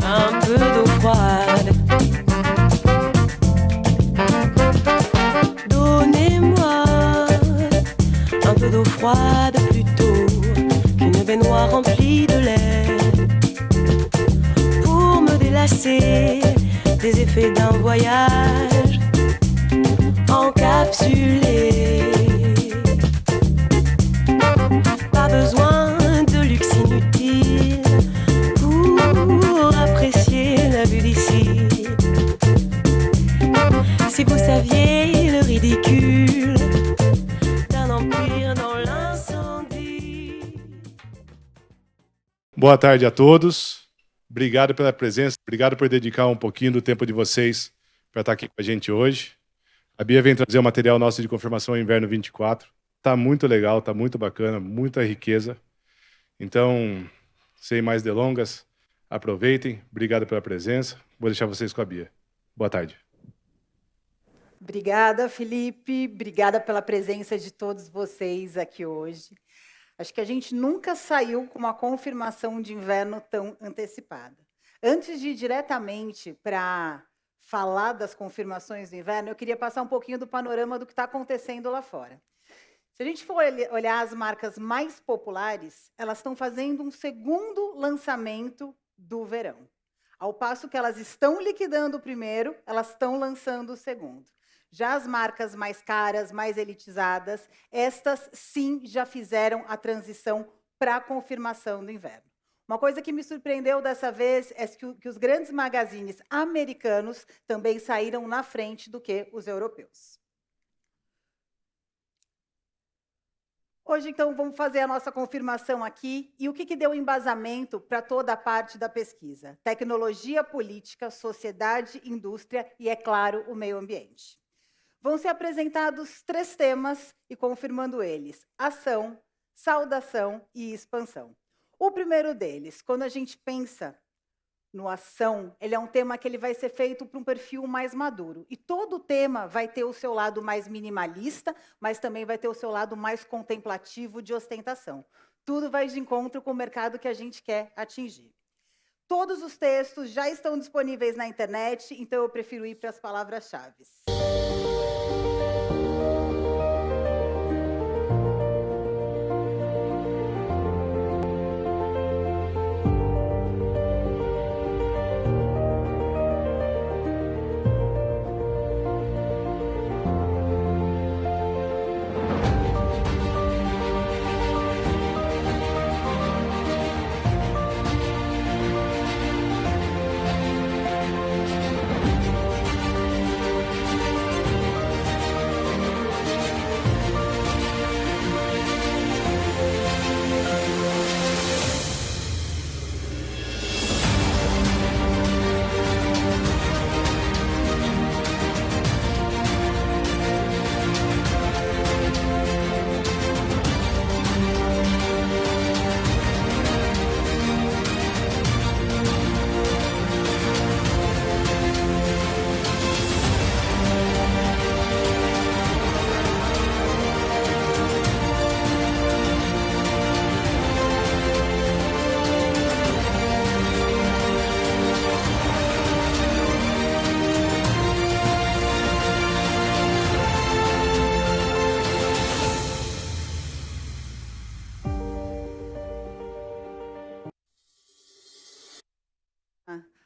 un peu d'eau froide. Donnez-moi un peu d'eau froide plutôt qu'une baignoire remplie de lait pour me délasser des effets d'un voyage encapsulé. Pas besoin de luxe inutile pour apprécier la vue d'ici. Si vous saviez le ridicule d'un empire dans l'incendie. Boa tarde a todos. Obrigado pela presença. Obrigado por dedicar um pouquinho do tempo de vocês para estar aqui com a gente hoje. A Bia vem trazer o material nosso de confirmação Inverno 24. Tá muito legal, tá muito bacana, muita riqueza. Então, sem mais delongas, aproveitem. Obrigado pela presença. Vou deixar vocês com a Bia. Boa tarde. Obrigada, Felipe. Obrigada pela presença de todos vocês aqui hoje. Acho que a gente nunca saiu com uma confirmação de inverno tão antecipada. Antes de ir diretamente para falar das confirmações do inverno, eu queria passar um pouquinho do panorama do que está acontecendo lá fora. Se a gente for olhar as marcas mais populares, elas estão fazendo um segundo lançamento do verão. Ao passo que elas estão liquidando o primeiro, elas estão lançando o segundo. Já as marcas mais caras, mais elitizadas, estas sim já fizeram a transição para a confirmação do inverno. Uma coisa que me surpreendeu dessa vez é que os grandes magazines americanos também saíram na frente do que os europeus. Hoje, então, vamos fazer a nossa confirmação aqui. E o que deu embasamento para toda a parte da pesquisa? Tecnologia, política, sociedade, indústria e, é claro, o meio ambiente. Vão ser apresentados 3 temas e confirmando eles: ação, saudação e expansão. O primeiro deles, quando a gente pensa no ação, ele é um tema que ele vai ser feito para um perfil mais maduro. E todo tema vai ter o seu lado mais minimalista, mas também vai ter o seu lado mais contemplativo de ostentação. Tudo vai de encontro com o mercado que a gente quer atingir. Todos os textos já estão disponíveis na internet, então eu prefiro ir para as palavras-chave.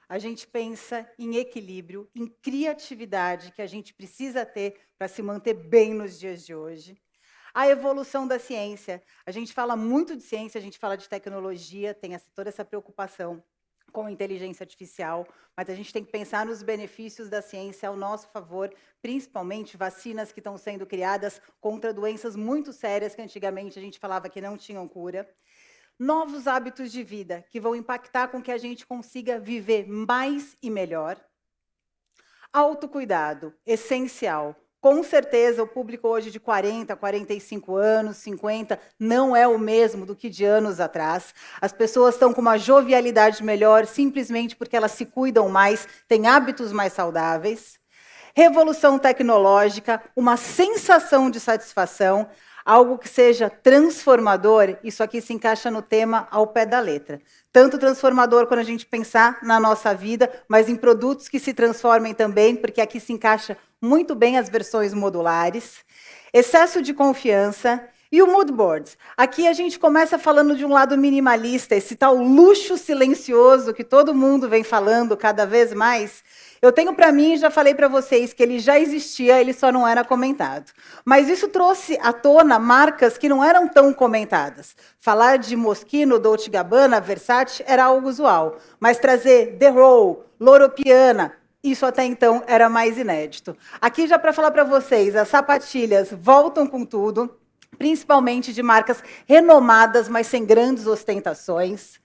A gente pensa em equilíbrio, em criatividade, que a gente precisa ter para se manter bem nos dias de hoje. A evolução da ciência. A gente fala muito de ciência, a gente fala de tecnologia, tem toda essa preocupação com inteligência artificial, mas a gente tem que pensar nos benefícios da ciência ao nosso favor, principalmente vacinas que estão sendo criadas contra doenças muito sérias que antigamente a gente falava que não tinham cura. Novos hábitos de vida que vão impactar com que a gente consiga viver mais e melhor. Autocuidado, essencial. Com certeza, o público hoje de 40, 45 anos, 50, não é o mesmo do que de anos atrás. As pessoas estão com uma jovialidade melhor simplesmente porque elas se cuidam mais, têm hábitos mais saudáveis. Revolução tecnológica, uma sensação de satisfação. algo que seja transformador, isso aqui se encaixa no tema ao pé da letra. Tanto transformador quando a gente pensar na nossa vida, mas em produtos que se transformem também, porque aqui se encaixa muito bem as versões modulares. Excesso de confiança. E o mood board. Aqui a gente começa falando de um lado minimalista, esse tal luxo silencioso que todo mundo vem falando cada vez mais. Eu tenho para mim, já falei para vocês, que ele já existia, ele só não era comentado. Mas isso trouxe à tona marcas que não eram tão comentadas. Falar de Moschino, Dolce & Gabbana, Versace era algo usual. Mas trazer The Row, Loro Piana, isso até então era mais inédito. Aqui já para falar para vocês, as sapatilhas voltam com tudo, principalmente de marcas renomadas, mas sem grandes ostentações.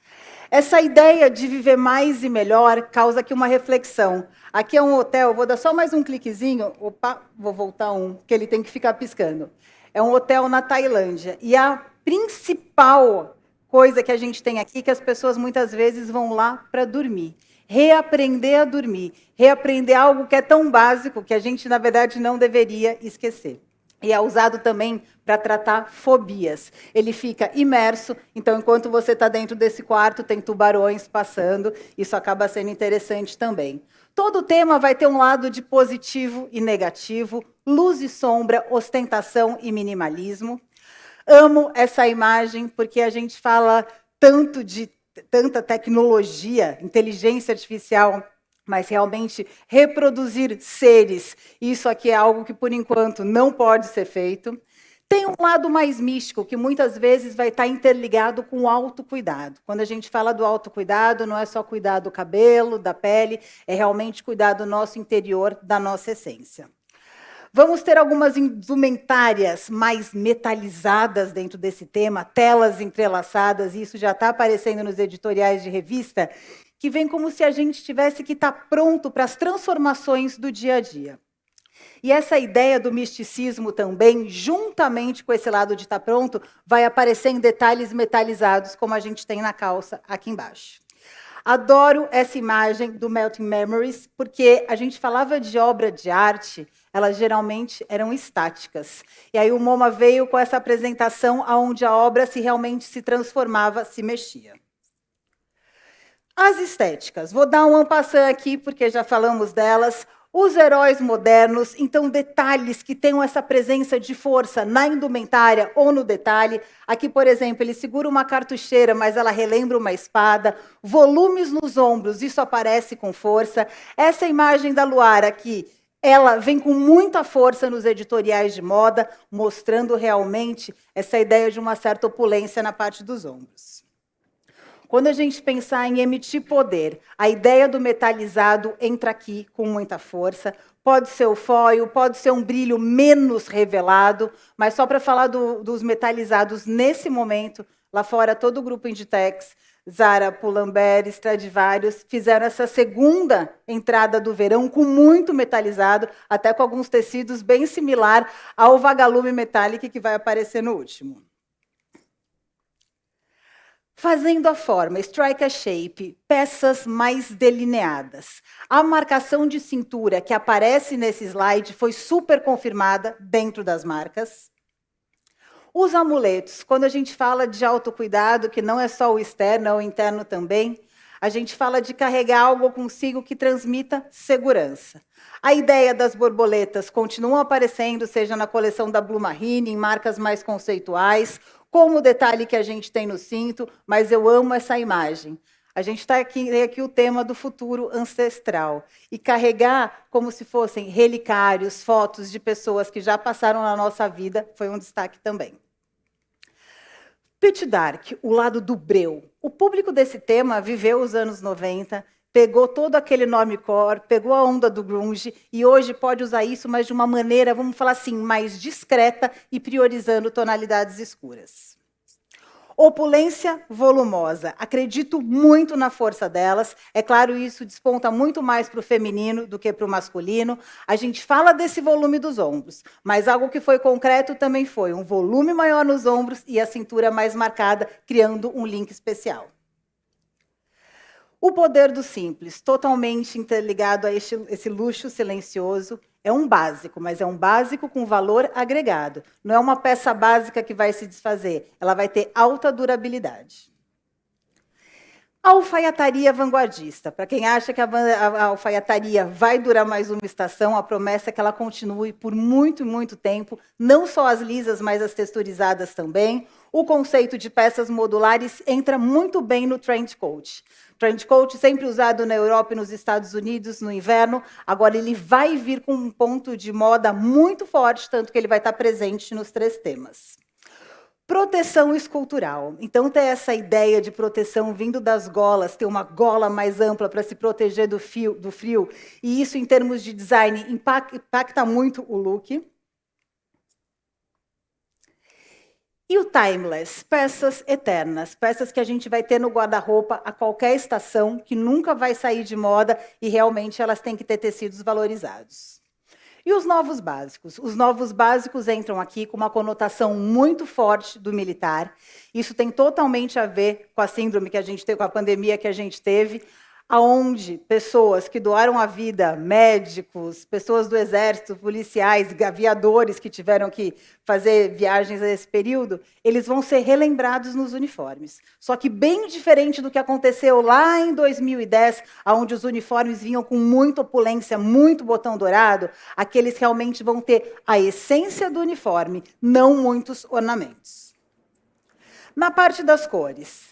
Essa ideia de viver mais e melhor causa aqui uma reflexão. Aqui é um hotel, vou dar só mais um cliquezinho. Opa, vou voltar que ele tem que ficar piscando. É um hotel na Tailândia. E a principal coisa que a gente tem aqui é que as pessoas muitas vezes vão lá para dormir. Reaprender a dormir. Reaprender algo que é tão básico que a gente, na verdade, não deveria esquecer. E é usado também para tratar fobias. Ele fica imerso, então, enquanto você está dentro desse quarto, tem tubarões passando, isso acaba sendo interessante também. Todo tema vai ter um lado de positivo e negativo, luz e sombra, ostentação e minimalismo. Amo essa imagem, porque a gente fala tanto de tanta tecnologia, inteligência artificial, mas realmente reproduzir seres, isso aqui é algo que, por enquanto, não pode ser feito. Tem um lado mais místico, que muitas vezes vai estar interligado com o autocuidado. Quando a gente fala do autocuidado, não é só cuidar do cabelo, da pele, é realmente cuidar do nosso interior, da nossa essência. Vamos ter algumas indumentárias mais metalizadas dentro desse tema, telas entrelaçadas, e isso já está aparecendo nos editoriais de revista, que vem como se a gente tivesse que estar pronto para as transformações do dia a dia. E essa ideia do misticismo também, juntamente com esse lado de estar pronto, vai aparecer em detalhes metalizados, como a gente tem na calça aqui embaixo. Adoro essa imagem do Melting Memories, porque a gente falava de obra de arte, elas geralmente eram estáticas. E aí o MoMA veio com essa apresentação onde a obra realmente se transformava, se mexia. As estéticas. Vou dar um en passant aqui, porque já falamos delas. Os heróis modernos, então detalhes que tenham essa presença de força na indumentária ou no detalhe. Aqui, por exemplo, ele segura uma cartucheira, mas ela relembra uma espada. Volumes nos ombros, isso aparece com força. Essa imagem da Luara aqui, ela vem com muita força nos editoriais de moda, mostrando realmente essa ideia de uma certa opulência na parte dos ombros. Quando a gente pensar em emitir poder, a ideia do metalizado entra aqui com muita força. Pode ser o foil, pode ser um brilho menos revelado, mas só para falar dos metalizados nesse momento, lá fora todo o grupo Inditex, Zara, Pull&Bear, Stradivarius, fizeram essa segunda entrada do verão com muito metalizado, até com alguns tecidos bem similar ao vagalume metálico que vai aparecer no último. Fazendo a forma, strike a shape, peças mais delineadas. A marcação de cintura que aparece nesse slide foi super confirmada dentro das marcas. Os amuletos, quando a gente fala de autocuidado, que não é só o externo, é o interno também, a gente fala de carregar algo consigo que transmita segurança. A ideia das borboletas continua aparecendo, seja na coleção da Blue Marine, em marcas mais conceituais, como o detalhe que a gente tem no cinto, mas eu amo essa imagem. A gente tem aqui o tema do futuro ancestral. E carregar como se fossem relicários, fotos de pessoas que já passaram na nossa vida, foi um destaque também. Pitch Dark, o lado do breu. O público desse tema viveu os anos 90, pegou todo aquele normcore, pegou a onda do grunge e hoje pode usar isso, mas de uma maneira, vamos falar assim, mais discreta e priorizando tonalidades escuras. Opulência volumosa. Acredito muito na força delas. É claro, isso desponta muito mais para o feminino do que para o masculino. A gente fala desse volume dos ombros, mas algo que foi concreto também foi um volume maior nos ombros e a cintura mais marcada, criando um link especial. O poder do simples, totalmente interligado a esse luxo silencioso. É um básico, mas é um básico com valor agregado. Não é uma peça básica que vai se desfazer. Ela vai ter alta durabilidade. A alfaiataria vanguardista. Para quem acha que a alfaiataria vai durar mais uma estação, a promessa é que ela continue por muito, muito tempo, não só as lisas, mas as texturizadas também. O conceito de peças modulares entra muito bem no trench coat. Trench coat sempre usado na Europa e nos Estados Unidos no inverno, agora ele vai vir com um ponto de moda muito forte, tanto que ele vai estar presente nos 3 temas. Proteção escultural. Então, tem essa ideia de proteção vindo das golas, ter uma gola mais ampla para se proteger do frio, e isso, em termos de design, impacta muito o look. E o timeless, peças eternas, peças que a gente vai ter no guarda-roupa a qualquer estação, que nunca vai sair de moda, e realmente elas têm que ter tecidos valorizados. E os novos básicos? Os novos básicos entram aqui com uma conotação muito forte do militar. Isso tem totalmente a ver com a síndrome que a gente teve, com a pandemia que a gente teve, aonde pessoas que doaram a vida, médicos, pessoas do exército, policiais, aviadores que tiveram que fazer viagens nesse período, eles vão ser relembrados nos uniformes. Só que bem diferente do que aconteceu lá em 2010, onde os uniformes vinham com muita opulência, muito botão dourado, aqueles realmente vão ter a essência do uniforme, não muitos ornamentos. Na parte das cores,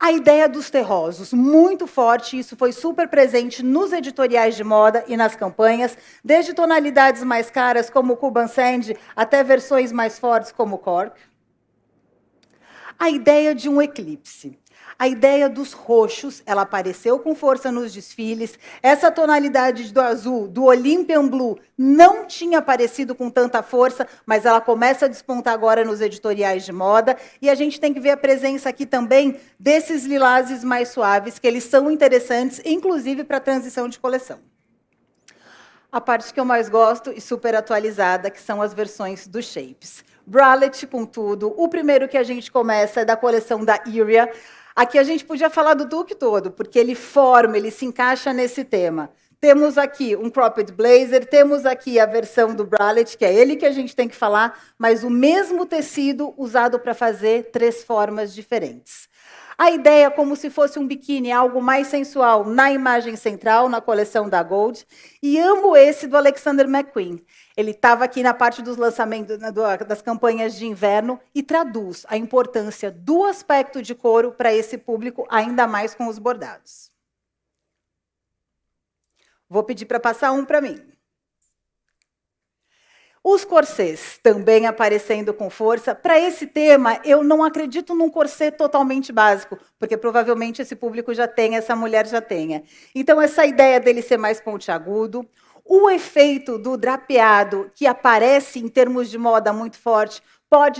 a ideia dos terrosos, muito forte, isso foi super presente nos editoriais de moda e nas campanhas, desde tonalidades mais caras, como o Cuban Sand, até versões mais fortes, como o Cork. A ideia de um eclipse. A ideia dos roxos, ela apareceu com força nos desfiles. Essa tonalidade do azul, do Olympian Blue, não tinha aparecido com tanta força, mas ela começa a despontar agora nos editoriais de moda. E a gente tem que ver a presença aqui também desses lilazes mais suaves, que eles são interessantes, inclusive para a transição de coleção. A parte que eu mais gosto e super atualizada, que são as versões dos shapes. Bralette com tudo. O primeiro que a gente começa é da coleção da Iria. Aqui a gente podia falar do look todo, porque ele forma, ele se encaixa nesse tema. Temos aqui um cropped blazer, temos aqui a versão do bralette, que é ele que a gente tem que falar, mas o mesmo tecido usado para fazer 3 formas diferentes. A ideia é como se fosse um biquíni, algo mais sensual, na imagem central, na coleção da Gold. E amo esse do Alexander McQueen. Ele estava aqui na parte dos lançamentos, das campanhas de inverno, e traduz a importância do aspecto de couro para esse público, ainda mais com os bordados. Vou pedir para passar um para mim. Os corsês também aparecendo com força. Para esse tema, eu não acredito num corset totalmente básico, porque provavelmente esse público já tem, essa mulher já tenha. Então, essa ideia dele ser mais pontiagudo, o efeito do drapeado, que aparece em termos de moda muito forte,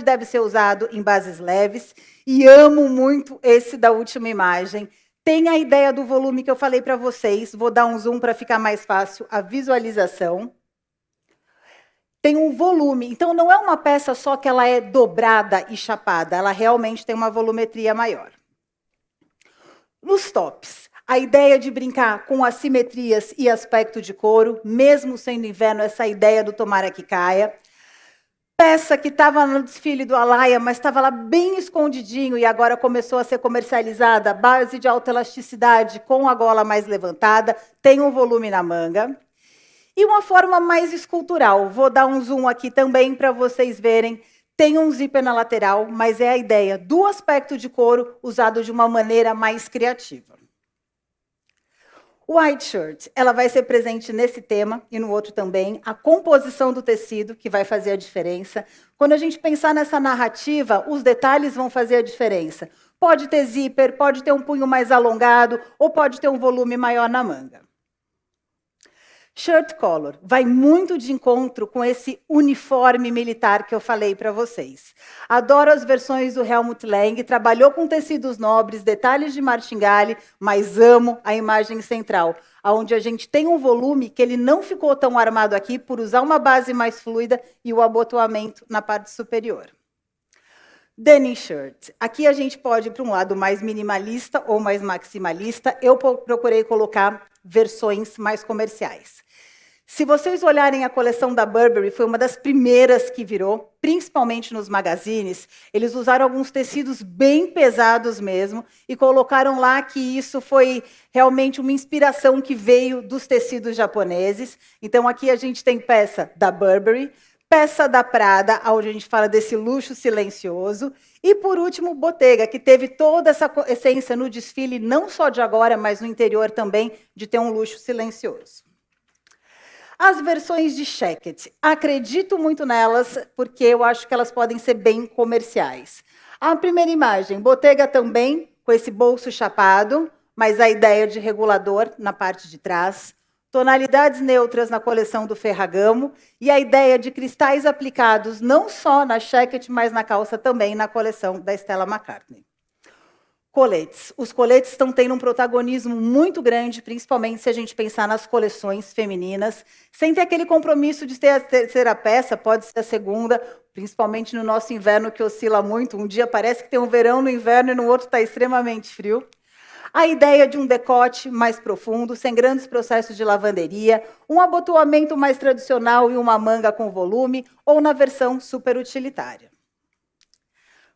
deve ser usado em bases leves. E amo muito esse da última imagem. Tem a ideia do volume que eu falei para vocês. Vou dar um zoom para ficar mais fácil a visualização. Tem um volume, então não é uma peça só que ela é dobrada e chapada, ela realmente tem uma volumetria maior. Nos tops, a ideia de brincar com assimetrias e aspecto de couro, mesmo sendo inverno, essa ideia do tomara que caia. Peça que estava no desfile do Alaia, mas estava lá bem escondidinho e agora começou a ser comercializada, base de alta elasticidade com a gola mais levantada, tem um volume na manga. E uma forma mais escultural, vou dar um zoom aqui também para vocês verem, tem um zíper na lateral, mas é a ideia do aspecto de couro usado de uma maneira mais criativa. White shirt, ela vai ser presente nesse tema e no outro também, a composição do tecido que vai fazer a diferença. Quando a gente pensar nessa narrativa, os detalhes vão fazer a diferença. Pode ter zíper, pode ter um punho mais alongado ou pode ter um volume maior na manga. Shirt color, vai muito de encontro com esse uniforme militar que eu falei para vocês. Adoro as versões do Helmut Lang, trabalhou com tecidos nobres, detalhes de martingale, mas amo a imagem central, onde a gente tem um volume que ele não ficou tão armado aqui por usar uma base mais fluida e o abotoamento na parte superior. Denim shirt. Aqui a gente pode ir para um lado mais minimalista ou mais maximalista. Eu procurei colocar versões mais comerciais. Se vocês olharem a coleção da Burberry, foi uma das primeiras que virou, principalmente nos magazines. Eles usaram alguns tecidos bem pesados mesmo e colocaram lá que isso foi realmente uma inspiração que veio dos tecidos japoneses. Então, aqui a gente tem peça da Burberry, peça da Prada, onde a gente fala desse luxo silencioso. E, por último, Bottega, que teve toda essa essência no desfile, não só de agora, mas no interior também, de ter um luxo silencioso. As versões de Shacket, acredito muito nelas, porque eu acho que elas podem ser bem comerciais. A primeira imagem, Bottega também, com esse bolso chapado, mas a ideia de regulador na parte de trás. Tonalidades neutras na coleção do Ferragamo, e a ideia de cristais aplicados não só na Shacket, mas na calça também, na coleção da Stella McCartney. Coletes. Os coletes estão tendo um protagonismo muito grande, principalmente se a gente pensar nas coleções femininas, sem ter aquele compromisso de ter a terceira peça, pode ser a segunda, principalmente no nosso inverno, que oscila muito. Um dia parece que tem um verão no inverno e no outro está extremamente frio. A ideia de um decote mais profundo, sem grandes processos de lavanderia, um abotoamento mais tradicional e uma manga com volume, ou na versão super utilitária.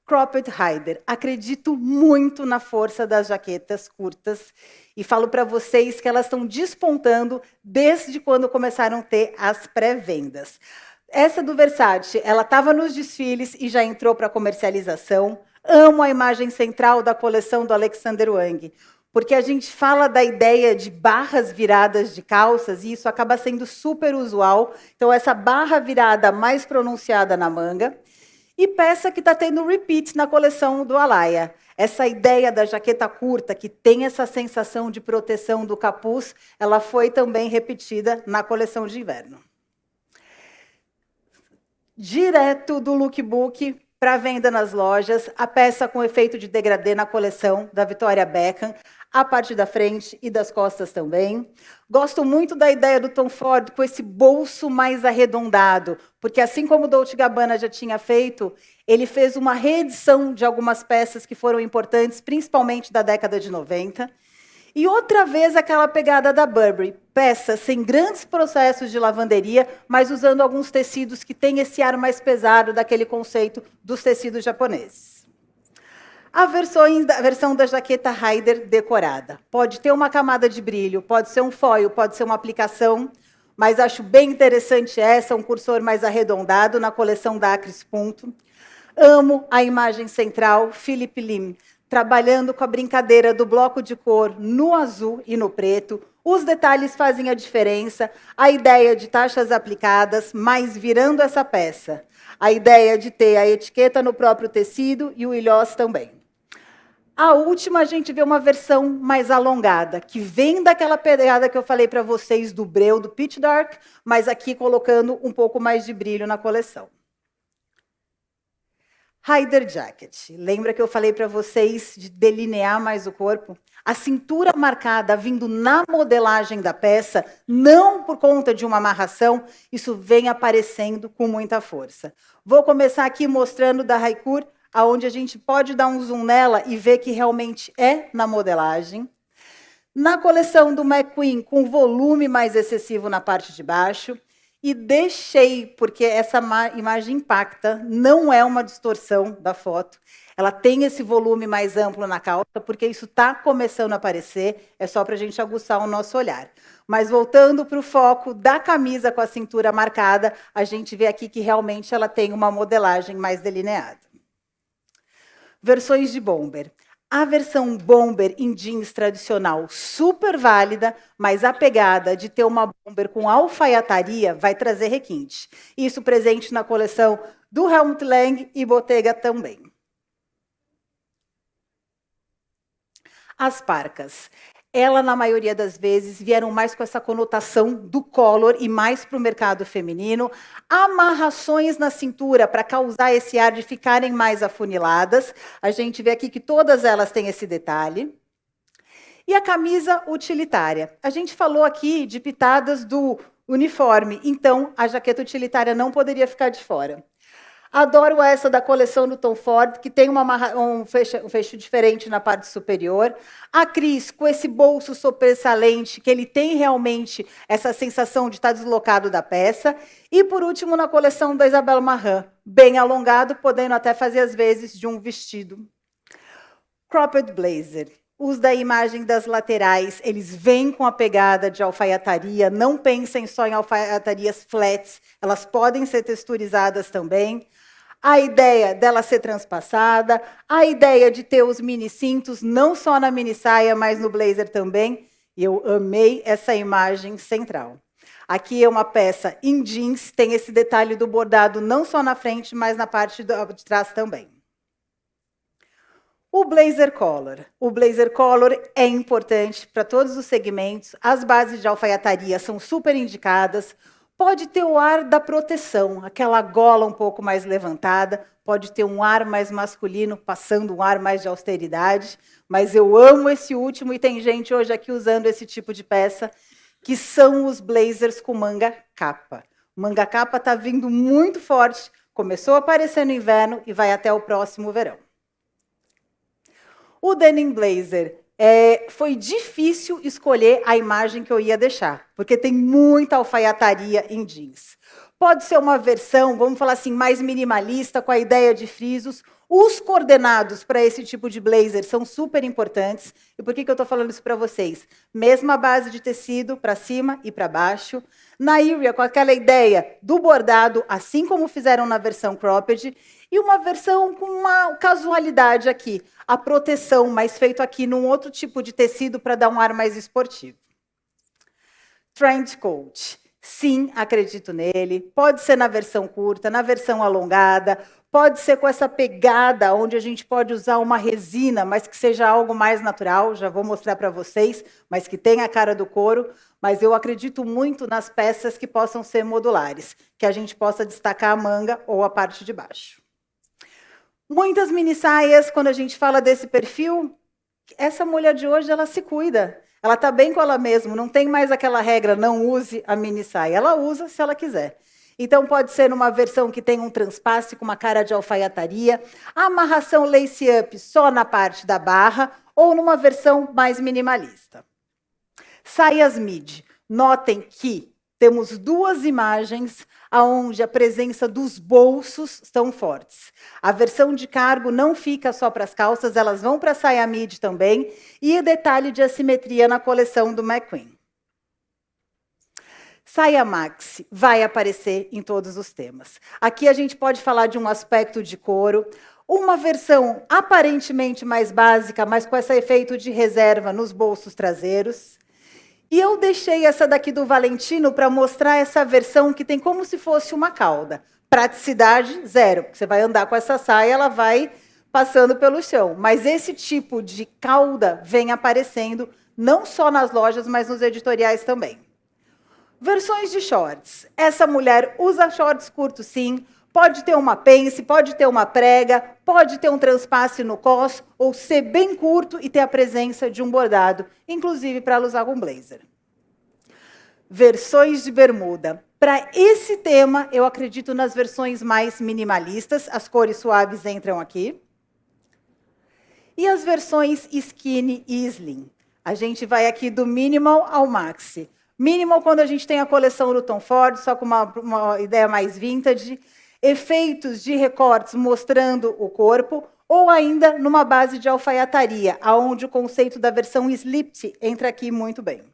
Cropped Rider. Acredito muito na força das jaquetas curtas e falo para vocês que elas estão despontando desde quando começaram a ter as pré-vendas. Essa do Versace, ela estava nos desfiles e já entrou para comercialização. Amo a imagem central da coleção do Alexander Wang, porque a gente fala da ideia de barras viradas de calças e isso acaba sendo super usual. Então, essa barra virada mais pronunciada na manga. E peça que está tendo repeat na coleção do Alaïa. Essa ideia da jaqueta curta, que tem essa sensação de proteção do capuz, ela foi também repetida na coleção de inverno. Direto do lookbook para venda nas lojas, a peça com efeito de degradê na coleção da Victoria Beckham, a parte da frente e das costas também. Gosto muito da ideia do Tom Ford com esse bolso mais arredondado, porque assim como o Dolce & Gabbana já tinha feito, ele fez uma reedição de algumas peças que foram importantes, principalmente da década de 90. E outra vez aquela pegada da Burberry, peças sem grandes processos de lavanderia, mas usando alguns tecidos que têm esse ar mais pesado daquele conceito dos tecidos japoneses. A versão da jaqueta Rider decorada. Pode ter uma camada de brilho, pode ser um foil, pode ser uma aplicação, mas acho bem interessante essa, um cursor mais arredondado na coleção da Acris Punto. Amo a imagem central, Philip Lim, trabalhando com a brincadeira do bloco de cor no azul e no preto. Os detalhes fazem a diferença, a ideia de taxas aplicadas, mas virando essa peça. A ideia de ter a etiqueta no próprio tecido e o ilhós também. A última, a gente vê uma versão mais alongada, que vem daquela pegada que eu falei para vocês do breu, do Pitch Dark, mas aqui colocando um pouco mais de brilho na coleção. Rider Jacket. Lembra que eu falei para vocês de delinear mais o corpo? A cintura marcada vindo na modelagem da peça, não por conta de uma amarração, isso vem aparecendo com muita força. Vou começar aqui mostrando da Haikur, onde a gente pode dar um zoom nela e ver que realmente é na modelagem. Na coleção do McQueen, com volume mais excessivo na parte de baixo. E deixei, porque essa imagem impacta, não é uma distorção da foto. Ela tem esse volume mais amplo na calça, porque isso está começando a aparecer, é só para a gente aguçar o nosso olhar. Mas voltando para o foco da camisa com a cintura marcada, a gente vê aqui que realmente ela tem uma modelagem mais delineada. Versões de bomber. A versão bomber em jeans tradicional, super válida, mas a pegada de ter uma bomber com alfaiataria vai trazer requinte. Isso presente na coleção do Helmut Lang e Bottega também. As parcas. Ela, na maioria das vezes, vieram mais com essa conotação do color e mais para o mercado feminino. Amarrações na cintura para causar esse ar de ficarem mais afuniladas. A gente vê aqui que todas elas têm esse detalhe. E a camisa utilitária. A gente falou aqui de pitadas do uniforme, então a jaqueta utilitária não poderia ficar de fora. Adoro essa da coleção do Tom Ford, que tem um fecho diferente na parte superior. A Cris, com esse bolso sobressalente, que ele tem realmente essa sensação de estar deslocado da peça. E, por último, na coleção da Isabelle Marant, bem alongado, podendo até fazer, às vezes, de um vestido. Cropped blazer. Os da imagem das laterais, eles vêm com a pegada de alfaiataria. Não pensem só em alfaiatarias flats, elas podem ser texturizadas também. A ideia dela ser transpassada, a ideia de ter os mini cintos, não só na mini saia, mas no blazer também. E eu amei essa imagem central. Aqui é uma peça em jeans, tem esse detalhe do bordado não só na frente, mas na parte de trás também. O blazer collar. O blazer collar é importante para todos os segmentos. As bases de alfaiataria são super indicadas. Pode ter o ar da proteção, aquela gola um pouco mais levantada, pode ter um ar mais masculino, passando um ar mais de austeridade, mas eu amo esse último, e tem gente hoje aqui usando esse tipo de peça, que são os blazers com manga capa. Manga capa está vindo muito forte, começou a aparecer no inverno e vai até o próximo verão. O denim blazer. Foi difícil escolher a imagem que eu ia deixar, porque tem muita alfaiataria em jeans. Pode ser uma versão, vamos falar assim, mais minimalista, com a ideia de frisos. Os coordenados para esse tipo de blazer são super importantes. E por que eu estou falando isso para vocês? Mesma base de tecido para cima e para baixo. Na Iria, com aquela ideia do bordado, assim como fizeram na versão cropped, e uma versão com uma casualidade aqui, a proteção, mas feito aqui num outro tipo de tecido para dar um ar mais esportivo. Trench coat. Sim, acredito nele. Pode ser na versão curta, na versão alongada, pode ser com essa pegada, onde a gente pode usar uma resina, mas que seja algo mais natural, já vou mostrar para vocês, mas que tenha a cara do couro. Mas eu acredito muito nas peças que possam ser modulares, que a gente possa destacar a manga ou a parte de baixo. Muitas mini saias, quando a gente fala desse perfil, essa mulher de hoje, ela se cuida. Ela está bem com ela mesma, não tem mais aquela regra, não use a mini saia. Ela usa se ela quiser. Então, pode ser numa versão que tem um transpasse com uma cara de alfaiataria, a amarração lace-up só na parte da barra, ou numa versão mais minimalista. Saias midi. Notem que temos duas imagens onde a presença dos bolsos estão fortes. A versão de cargo não fica só para as calças, elas vão para a saia midi também, e o detalhe de assimetria na coleção do McQueen. Saia maxi vai aparecer em todos os temas. Aqui a gente pode falar de um aspecto de couro, uma versão aparentemente mais básica, mas com esse efeito de reserva nos bolsos traseiros. E eu deixei essa daqui do Valentino para mostrar essa versão que tem como se fosse uma cauda. Praticidade, zero. Você vai andar com essa saia, ela vai passando pelo chão. Mas esse tipo de cauda vem aparecendo não só nas lojas, mas nos editoriais também. Versões de shorts. Essa mulher usa shorts curtos, sim. Pode ter uma pence, pode ter uma prega, pode ter um transpasse no cos, ou ser bem curto e ter a presença de um bordado, inclusive para ela usar com blazer. Versões de bermuda. Para esse tema, eu acredito nas versões mais minimalistas, as cores suaves entram aqui. E as versões skinny e slim. A gente vai aqui do minimal ao maxi. Minimal quando a gente tem a coleção do Tom Ford, só com uma ideia mais vintage, efeitos de recortes mostrando o corpo, ou ainda numa base de alfaiataria, onde o conceito da versão slipped entra aqui muito bem.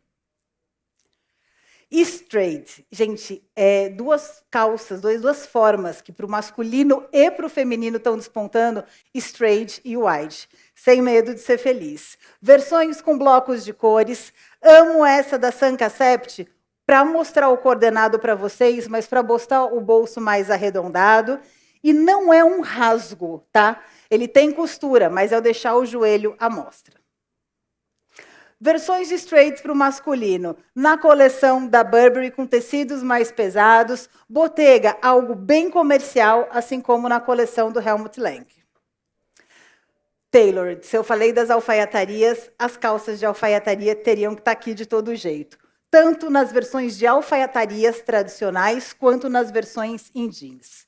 Straight, gente, duas calças, duas formas que para o masculino e para o feminino estão despontando, straight e wide, sem medo de ser feliz. Versões com blocos de cores, amo essa da Sancacept, para mostrar o coordenado para vocês, mas para mostrar o bolso mais arredondado. E não é um rasgo, tá? Ele tem costura, mas é o deixar o joelho à mostra. Versões de straight para o masculino. Na coleção da Burberry, com tecidos mais pesados. Bottega, algo bem comercial, assim como na coleção do Helmut Lang. Tailored. Se eu falei das alfaiatarias, as calças de alfaiataria teriam que estar aqui de todo jeito. Tanto nas versões de alfaiatarias tradicionais, quanto nas versões em jeans.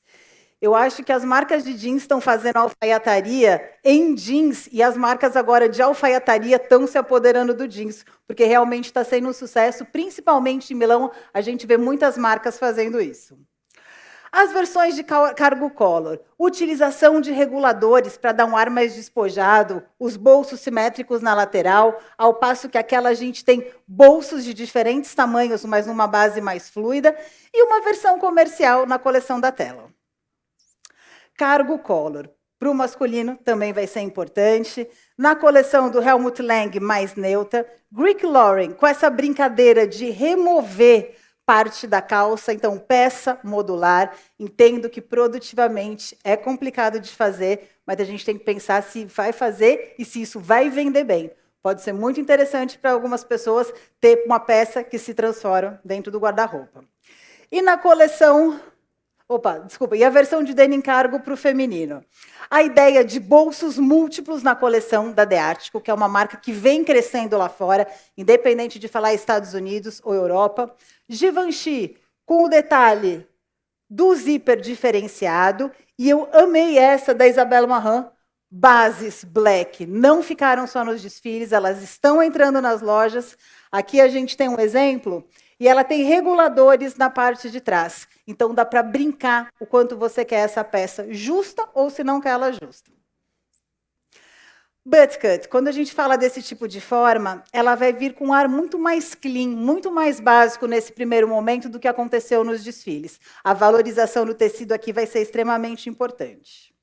Eu acho que as marcas de jeans estão fazendo alfaiataria em jeans e as marcas agora de alfaiataria estão se apoderando do jeans, porque realmente está sendo um sucesso, principalmente em Milão, a gente vê muitas marcas fazendo isso. As versões de cargo collar, utilização de reguladores para dar um ar mais despojado, os bolsos simétricos na lateral, ao passo que aquela a gente tem bolsos de diferentes tamanhos, mas numa base mais fluida, e uma versão comercial na coleção da tela. Cargo collar, para o masculino também vai ser importante. Na coleção do Helmut Lang, mais neutra. Greek Lauren, com essa brincadeira de remover parte da calça, então peça modular. Entendo que produtivamente é complicado de fazer, mas a gente tem que pensar se vai fazer e se isso vai vender bem. Pode ser muito interessante para algumas pessoas ter uma peça que se transforma dentro do guarda-roupa. E na coleção... e a versão de denim cargo para o feminino. A ideia de bolsos múltiplos na coleção da The Article, que é uma marca que vem crescendo lá fora, independente de falar Estados Unidos ou Europa. Givenchy, com o detalhe do zíper diferenciado. E eu amei essa da Isabelle Marant, bases black. Não ficaram só nos desfiles, elas estão entrando nas lojas. Aqui a gente tem um exemplo. E ela tem reguladores na parte de trás. Então, dá para brincar o quanto você quer essa peça justa ou se não quer ela justa. Buttcut, quando a gente fala desse tipo de forma, ela vai vir com um ar muito mais clean, muito mais básico nesse primeiro momento do que aconteceu nos desfiles. A valorização do tecido aqui vai ser extremamente importante.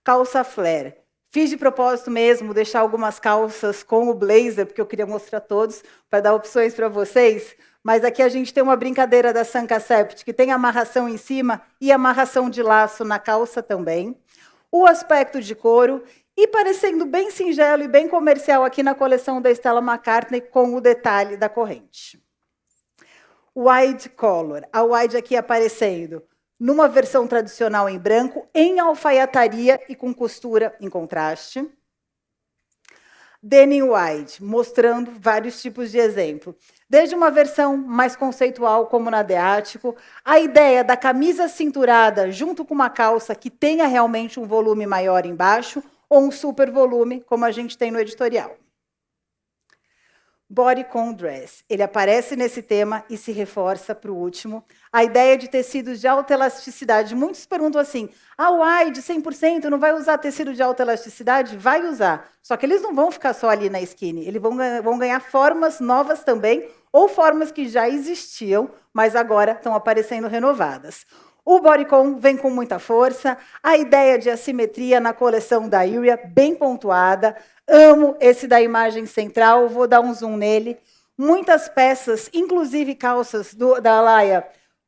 Calça flare. Fiz de propósito mesmo deixar algumas calças com o blazer, porque eu queria mostrar todos, para dar opções para vocês. Mas aqui a gente tem uma brincadeira da Sankasept, que tem amarração em cima e amarração de laço na calça também. O aspecto de couro, e parecendo bem singelo e bem comercial aqui na coleção da Stella McCartney, com o detalhe da corrente. Wide collar, a wide aqui aparecendo numa versão tradicional em branco, em alfaiataria e com costura em contraste. Denim wide, mostrando vários tipos de exemplo. Desde uma versão mais conceitual, como na The Article, a ideia da camisa cinturada junto com uma calça que tenha realmente um volume maior embaixo, ou um super volume, como a gente tem no editorial. Bodycon dress. Ele aparece nesse tema e se reforça para o último. A ideia de tecidos de alta elasticidade. Muitos perguntam assim, wide 100% não vai usar tecido de alta elasticidade? Vai usar. Só que eles não vão ficar só ali na skinny. Eles vão ganhar formas novas também, ou formas que já existiam, mas agora estão aparecendo renovadas. O bodycon vem com muita força. A ideia de assimetria na coleção da Iria, bem pontuada. Amo esse da imagem central, vou dar um zoom nele. Muitas peças, inclusive calças da Alaia,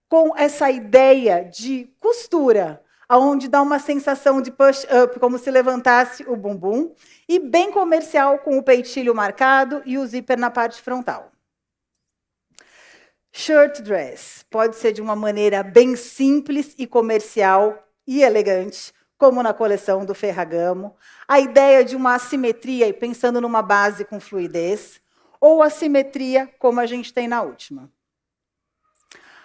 com essa ideia de costura, onde dá uma sensação de push-up, como se levantasse o bumbum, e bem comercial, com o peitilho marcado e o zíper na parte frontal. Shirt dress pode ser de uma maneira bem simples e comercial e elegante, como na coleção do Ferragamo. A ideia de uma assimetria, e pensando numa base com fluidez, ou assimetria, como a gente tem na última.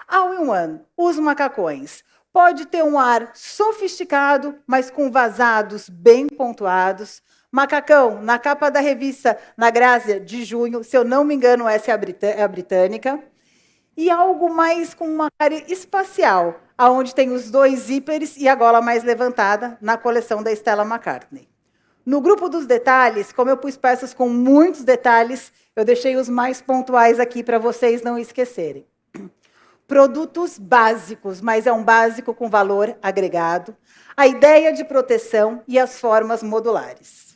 All-in-one, os macacões. Pode ter um ar sofisticado, mas com vazados bem pontuados. Macacão, na capa da revista Na Grazia, de junho, se eu não me engano, essa é a britânica. E algo mais com uma área espacial, onde tem os dois zíperes e a gola mais levantada, na coleção da Stella McCartney. No grupo dos detalhes, como eu pus peças com muitos detalhes, eu deixei os mais pontuais aqui para vocês não esquecerem. Produtos básicos, mas é um básico com valor agregado. A ideia de proteção e as formas modulares.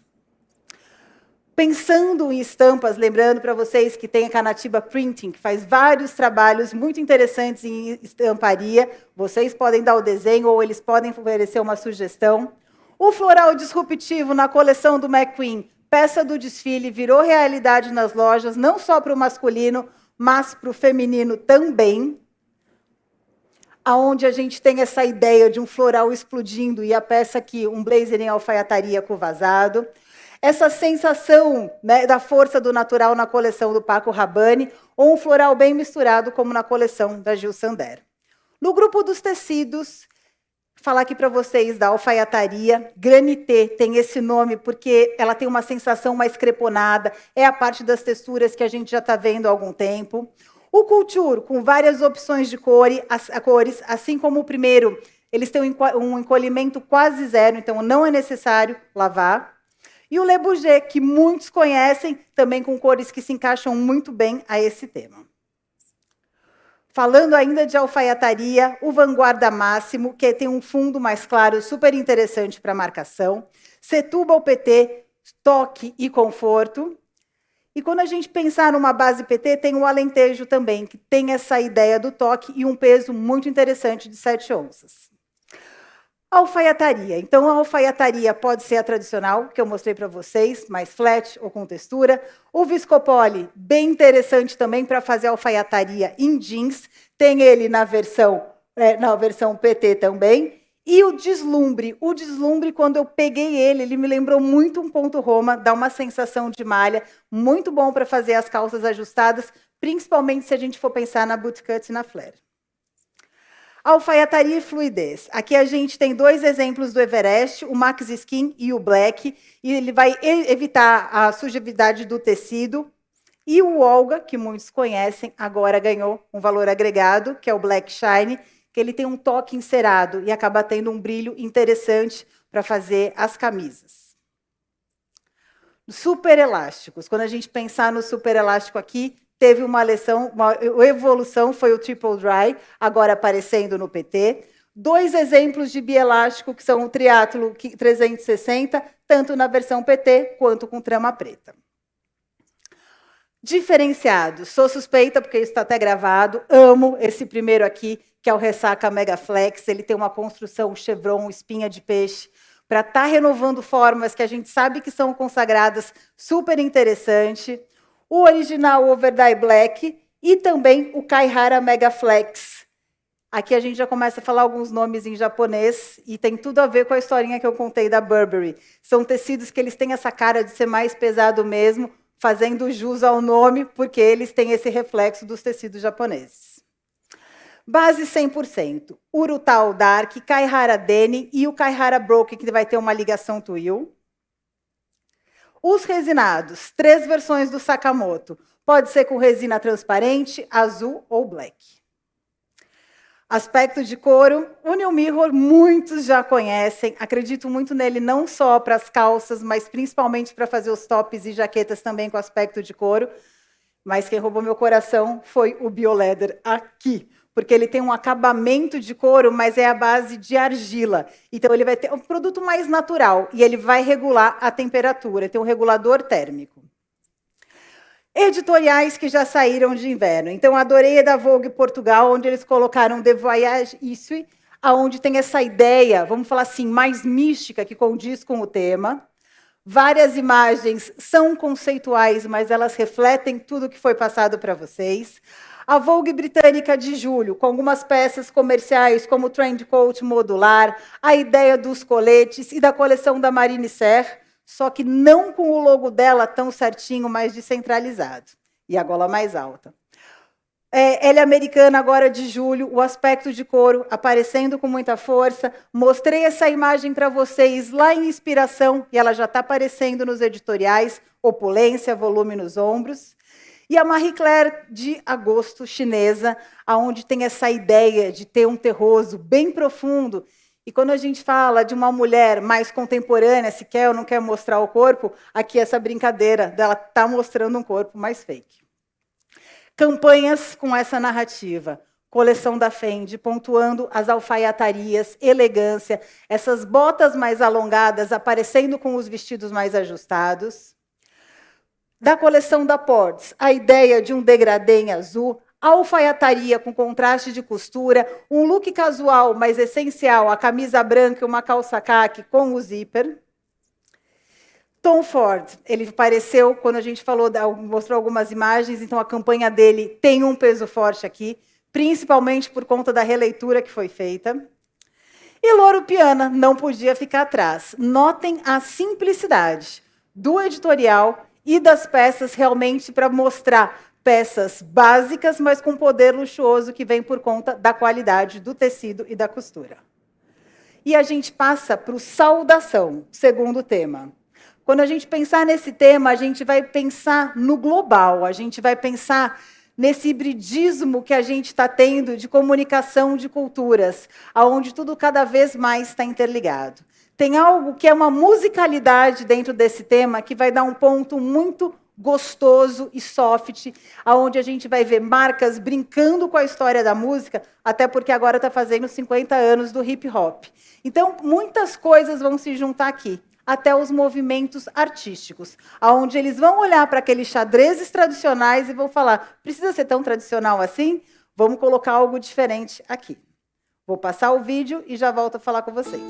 Pensando em estampas, lembrando para vocês que tem a Canatiba Printing, que faz vários trabalhos muito interessantes em estamparia. Vocês podem dar o desenho ou eles podem oferecer uma sugestão. O floral disruptivo na coleção do McQueen, peça do desfile, virou realidade nas lojas, não só para o masculino, mas para o feminino também. Onde a gente tem essa ideia de um floral explodindo e a peça aqui, um blazer em alfaiataria com vazado. Essa sensação, né, da força do natural na coleção do Paco Rabanne, ou um floral bem misturado, como na coleção da Gil Sander. No grupo dos tecidos, Falar aqui para vocês da alfaiataria. Granité tem esse nome porque ela tem uma sensação mais creponada, é a parte das texturas que a gente já está vendo há algum tempo. O Couture, com várias opções de cores, assim como o primeiro, eles têm um encolhimento quase zero, então não é necessário lavar. E o Le Bourget, que muitos conhecem, também com cores que se encaixam muito bem a esse tema. Falando ainda de alfaiataria, o Vanguarda Máximo, que tem um fundo mais claro, super interessante para marcação. Setúbal PT, toque e conforto. E quando a gente pensar numa base PT, tem o Alentejo também, que tem essa ideia do toque e um peso muito interessante de 7 onças. Alfaiataria. Então, a alfaiataria pode ser a tradicional, que eu mostrei para vocês, mais flat ou com textura. O Viscopoli, bem interessante também para fazer alfaiataria em jeans. Tem ele na versão PT também. E o deslumbre. O deslumbre, quando eu peguei ele me lembrou muito um ponto Roma, dá uma sensação de malha, muito bom para fazer as calças ajustadas, principalmente se a gente for pensar na bootcut e na flare. Alfaiataria e fluidez. Aqui a gente tem 2 exemplos do Everest, o Max Skin e o Black, e ele vai evitar a sujidade do tecido. E o Olga, que muitos conhecem, agora ganhou um valor agregado, que é o Black Shine, que ele tem um toque encerado e acaba tendo um brilho interessante para fazer as camisas. Super elásticos. Quando a gente pensar no super elástico aqui, teve uma evolução, foi o Triple Dry, agora aparecendo no PT. 2 exemplos de bielástico, que são o Triatlo 360, tanto na versão PT quanto com trama preta. Diferenciados. Sou suspeita, porque isso está até gravado. Amo esse primeiro aqui, que é o Ressaca Mega Flex. Ele tem uma construção chevron, espinha de peixe, para estar renovando formas que a gente sabe que são consagradas, super interessante. O original Overdye Black e também o Kaihara Mega Flex. Aqui a gente já começa a falar alguns nomes em japonês e tem tudo a ver com a historinha que eu contei da Burberry. São tecidos que eles têm essa cara de ser mais pesado mesmo, fazendo jus ao nome, porque eles têm esse reflexo dos tecidos japoneses. Base 100%. Urutao Dark, Kaihara Deni e o Kaihara Broke, que vai ter uma ligação twill. Os resinados, 3 versões do Sakamoto. Pode ser com resina transparente, azul ou black. Aspecto de couro, o New Mirror, muitos já conhecem. Acredito muito nele não só para as calças, mas principalmente para fazer os tops e jaquetas também com aspecto de couro. Mas quem roubou meu coração foi o BioLeather aqui, porque ele tem um acabamento de couro, mas é a base de argila. Então, ele vai ter um produto mais natural e ele vai regular a temperatura, tem um regulador térmico. Editoriais que já saíram de inverno. Então, adorei a da Vogue Portugal, onde eles colocaram The Voyage Issue, onde tem essa ideia, vamos falar assim, mais mística, que condiz com o tema. Várias imagens são conceituais, mas elas refletem tudo que foi passado para vocês. A Vogue britânica de julho, com algumas peças comerciais, como o Trend Coat modular, a ideia dos coletes e da coleção da Marine Serre, só que não com o logo dela tão certinho, mais descentralizado. E a gola mais alta. Ela americana, agora de julho, o aspecto de couro aparecendo com muita força. Mostrei essa imagem para vocês lá em Inspiração, e ela já está aparecendo nos editoriais, opulência, volume nos ombros. E a Marie Claire de agosto, chinesa, onde tem essa ideia de ter um terroso bem profundo. E quando a gente fala de uma mulher mais contemporânea, se quer ou não quer mostrar o corpo, aqui essa brincadeira dela está mostrando um corpo mais fake. Campanhas com essa narrativa. Coleção da Fendi, pontuando as alfaiatarias, elegância, essas botas mais alongadas aparecendo com os vestidos mais ajustados. Da coleção da Ports, a ideia de um degradê em azul, alfaiataria com contraste de costura, um look casual, mas essencial, a camisa branca e uma calça caque com o zíper. Tom Ford, ele apareceu quando a gente falou, mostrou algumas imagens, então a campanha dele tem um peso forte aqui, principalmente por conta da releitura que foi feita. E Loro Piana não podia ficar atrás. Notem a simplicidade do editorial e das peças realmente para mostrar peças básicas, mas com poder luxuoso que vem por conta da qualidade do tecido e da costura. E a gente passa para o saudação, segundo tema. Quando a gente pensar nesse tema, a gente vai pensar no global, a gente vai pensar nesse hibridismo que a gente está tendo de comunicação de culturas, onde tudo cada vez mais está interligado. Tem algo que é uma musicalidade dentro desse tema que vai dar um ponto muito gostoso e soft, aonde a gente vai ver marcas brincando com a história da música, até porque agora está fazendo 50 anos do hip hop. Então, muitas coisas vão se juntar aqui, até os movimentos artísticos, aonde eles vão olhar para aqueles xadrezes tradicionais e vão falar, precisa ser tão tradicional assim? Vamos colocar algo diferente aqui. Vou passar o vídeo e já volto a falar com vocês.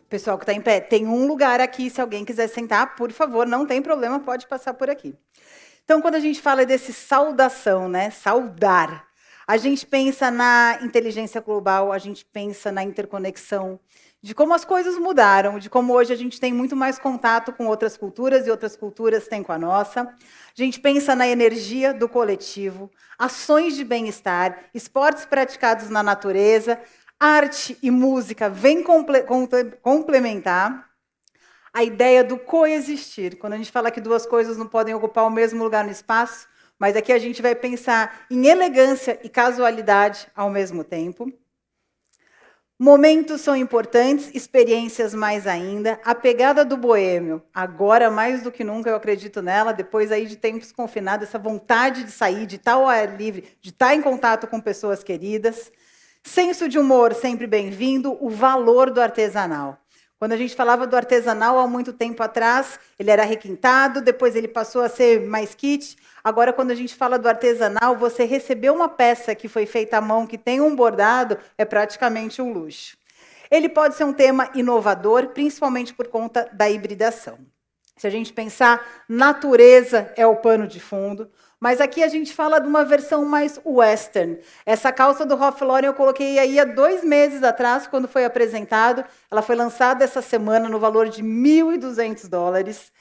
Pessoal que está em pé, tem um lugar aqui, se alguém quiser sentar, por favor, não tem problema, pode passar por aqui. Então, quando a gente fala desse saudação, né, saudar, a gente pensa na inteligência global, a gente pensa na interconexão, de como as coisas mudaram, de como hoje a gente tem muito mais contato com outras culturas e outras culturas têm com a nossa. A gente pensa na energia do coletivo, ações de bem-estar, esportes praticados na natureza, arte e música vêm complementar a ideia do coexistir. Quando a gente fala que duas coisas não podem ocupar o mesmo lugar no espaço, mas aqui a gente vai pensar em elegância e casualidade ao mesmo tempo. Momentos são importantes, experiências mais ainda. A pegada do boêmio, agora mais do que nunca eu acredito nela, depois aí de tempos confinados, essa vontade de sair, de estar ao ar livre, de estar em contato com pessoas queridas. Senso de humor sempre bem-vindo, o valor do artesanal. Quando a gente falava do artesanal há muito tempo atrás, ele era requintado, depois ele passou a ser mais kit. Agora, quando a gente fala do artesanal, você receber uma peça que foi feita à mão, que tem um bordado, é praticamente um luxo. Ele pode ser um tema inovador, principalmente por conta da hibridação. Se a gente pensar, natureza é o pano de fundo, mas aqui a gente fala de uma versão mais western. Essa calça do Ralph Lauren eu coloquei aí há 2 meses atrás, quando foi apresentado. Ela foi lançada essa semana no valor de $1.200.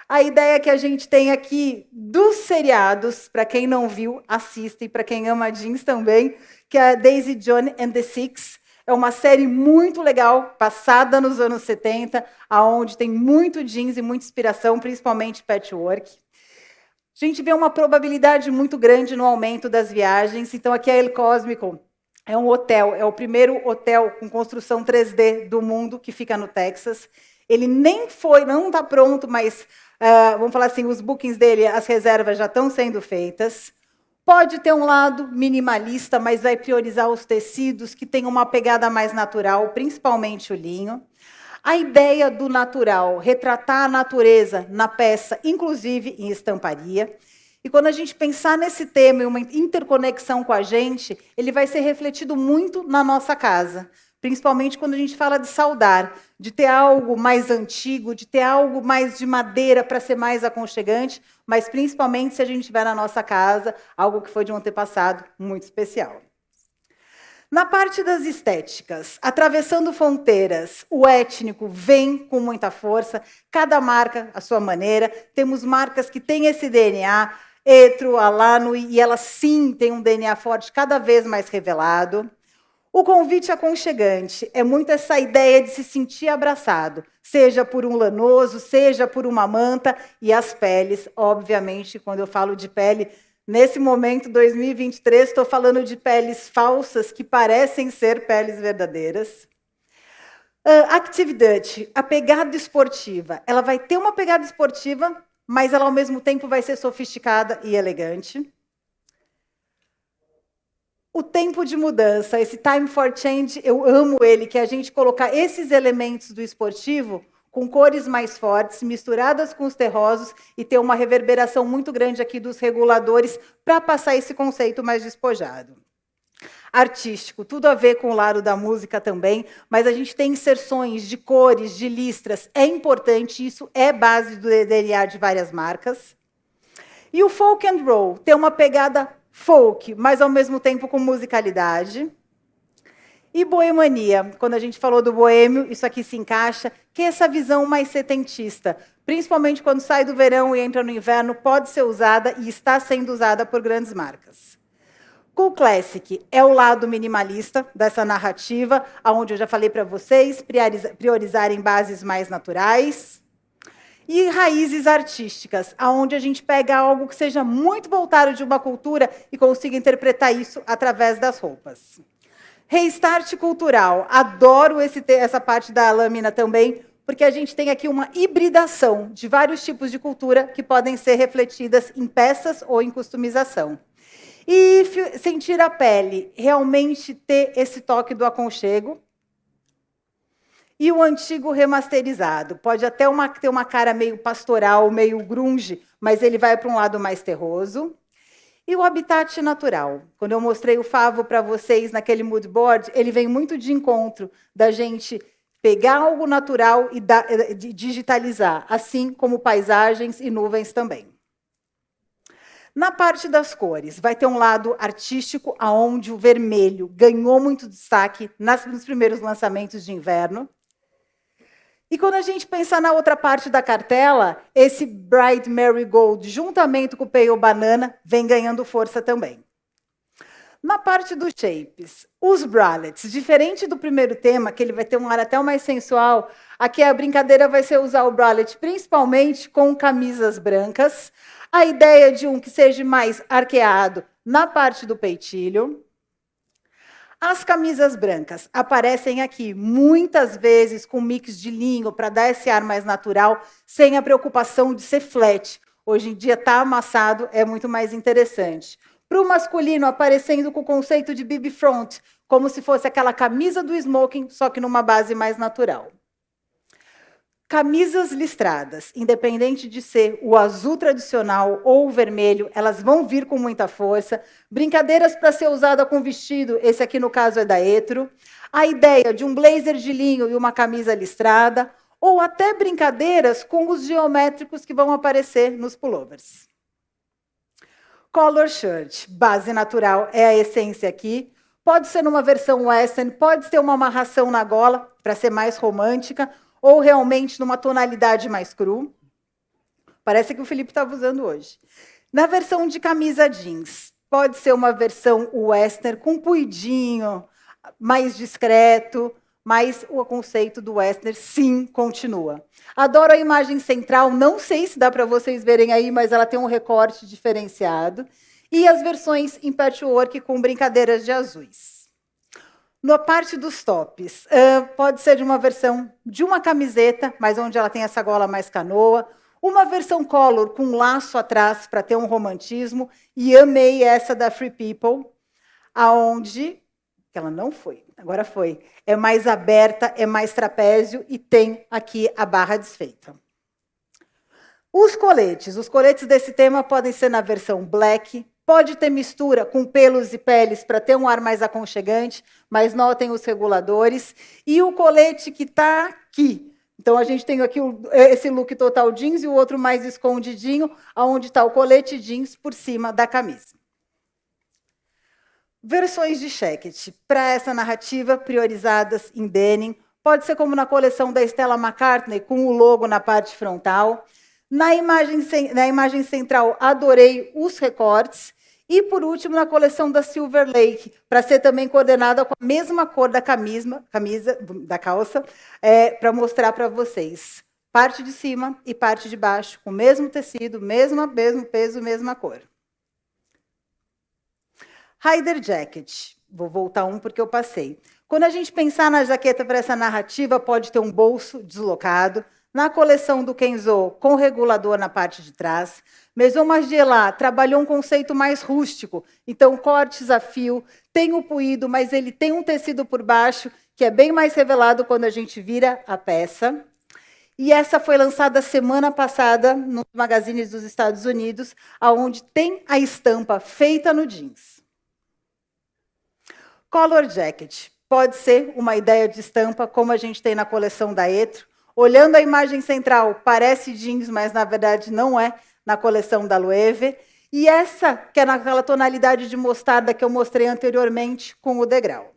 A ideia que a gente tem aqui dos seriados, para quem não viu, assista, e para quem ama jeans também, que é a Daisy Jones and the Six. É uma série muito legal, passada nos anos 70, onde tem muito jeans e muita inspiração, principalmente patchwork. A gente vê uma probabilidade muito grande no aumento das viagens. Então, aqui a El Cósmico é um hotel, é o primeiro hotel com construção 3D do mundo, que fica no Texas. Ele nem foi, não está pronto, mas, vamos falar assim, os bookings dele, as reservas já estão sendo feitas. Pode ter um lado minimalista, mas vai priorizar os tecidos que têm uma pegada mais natural, principalmente o linho. A ideia do natural, retratar a natureza na peça, inclusive em estamparia. E quando a gente pensar nesse tema e uma interconexão com a gente, ele vai ser refletido muito na nossa casa. Principalmente quando a gente fala de saudar, de ter algo mais antigo, de ter algo mais de madeira para ser mais aconchegante, mas principalmente se a gente tiver na nossa casa, algo que foi de um antepassado muito especial. Na parte das estéticas, atravessando fronteiras, o étnico vem com muita força, cada marca à sua maneira. Temos marcas que têm esse DNA, Etro, Alano, e elas sim têm um DNA forte, cada vez mais revelado. O convite aconchegante é muito essa ideia de se sentir abraçado, seja por um lanoso, seja por uma manta, e as peles, obviamente, quando eu falo de pele, Nesse momento, 2023, estou falando de peles falsas que parecem ser peles verdadeiras. Active Dutch, a pegada esportiva. Ela vai ter uma pegada esportiva, mas ela, ao mesmo tempo, vai ser sofisticada e elegante. O tempo de mudança, esse time for change, eu amo ele, que é a gente colocar esses elementos do esportivo com cores mais fortes, misturadas com os terrosos, e ter uma reverberação muito grande aqui dos reguladores para passar esse conceito mais despojado. Artístico, tudo a ver com o lado da música também, mas a gente tem inserções de cores, de listras, é importante, isso é base do DNA de várias marcas. E o folk and roll tem uma pegada folk, mas ao mesmo tempo com musicalidade. E boemania, quando a gente falou do boêmio, isso aqui se encaixa, que é essa visão mais setentista, principalmente quando sai do verão e entra no inverno, pode ser usada e está sendo usada por grandes marcas. Cool Classic é o lado minimalista dessa narrativa, onde eu já falei para vocês, priorizarem bases mais naturais. E raízes artísticas, onde a gente pega algo que seja muito voltado de uma cultura e consiga interpretar isso através das roupas. Restart cultural. Adoro essa parte da lâmina também, porque a gente tem aqui uma hibridação de vários tipos de cultura que podem ser refletidas em peças ou em customização. E sentir a pele, realmente ter esse toque do aconchego. E o antigo remasterizado. Pode até ter uma cara meio pastoral, meio grunge, mas ele vai para um lado mais terroso. E o habitat natural. Quando eu mostrei o Favo para vocês naquele mood board, ele vem muito de encontro da gente pegar algo natural e digitalizar, assim como paisagens e nuvens também. Na parte das cores, vai ter um lado artístico, onde o vermelho ganhou muito destaque nos primeiros lançamentos de inverno. E quando a gente pensa na outra parte da cartela, esse Bright Marigold, juntamente com o Pale Banana, vem ganhando força também. Na parte dos shapes, os bralets, diferente do primeiro tema, que ele vai ter um ar até mais sensual, aqui a brincadeira vai ser usar o bralette principalmente com camisas brancas, a ideia de um que seja mais arqueado na parte do peitilho. As camisas brancas aparecem aqui muitas vezes com mix de linho para dar esse ar mais natural, sem a preocupação de ser flat. Hoje em dia está amassado, é muito mais interessante. Para o masculino, aparecendo com o conceito de BB front, como se fosse aquela camisa do smoking, só que numa base mais natural. Camisas listradas, independente de ser o azul tradicional ou o vermelho, elas vão vir com muita força. Brincadeiras para ser usada com vestido, esse aqui no caso é da Etro. A ideia de um blazer de linho e uma camisa listrada, ou até brincadeiras com os geométricos que vão aparecer nos pullovers. Color shirt, base natural, é a essência aqui. Pode ser numa versão western, pode ter uma amarração na gola, para ser mais romântica, ou realmente numa tonalidade mais cru. Parece que o Felipe estava usando hoje. Na versão de camisa jeans, pode ser uma versão western, com puidinho, mais discreto, mas o conceito do western, sim, continua. Adoro a imagem central, não sei se dá para vocês verem aí, mas ela tem um recorte diferenciado. E as versões em patchwork com brincadeiras de azuis. Na parte dos tops, pode ser de uma versão de uma camiseta, mas onde ela tem essa gola mais canoa, uma versão color com um laço atrás para ter um romantismo, e amei essa da Free People, aonde ela não foi, agora foi, é mais aberta, é mais trapézio e tem aqui a barra desfeita. Os coletes desse tema podem ser na versão black, pode ter mistura com pelos e peles para ter um ar mais aconchegante, mas notem os reguladores. E o colete que está aqui. Então, a gente tem aqui esse look total jeans e o outro mais escondidinho, onde está o colete jeans por cima da camisa. Versões de jacket. Para essa narrativa, priorizadas em denim. Pode ser como na coleção da Stella McCartney, com o logo na parte frontal. Na imagem central, adorei os recortes. E, por último, na coleção da Silver Lake, para ser também coordenada com a mesma cor da da calça, para mostrar para vocês. Parte de cima e parte de baixo, com o mesmo tecido, mesmo peso, mesma cor. Rider Jacket. Vou voltar um porque eu passei. Quando a gente pensar na jaqueta para essa narrativa, pode ter um bolso deslocado. Na coleção do Kenzo, com regulador na parte de trás. Maison Margiela trabalhou um conceito mais rústico. Então, cortes a fio, tem o puído, mas ele tem um tecido por baixo, que é bem mais revelado quando a gente vira a peça. E essa foi lançada semana passada nos magazines dos Estados Unidos, onde tem a estampa feita no jeans. Color Jacket. Pode ser uma ideia de estampa, como a gente tem na coleção da Etro. Olhando a imagem central, parece jeans, mas na verdade não é, na coleção da Loewe. E essa, que é naquela tonalidade de mostarda que eu mostrei anteriormente, com o degrau.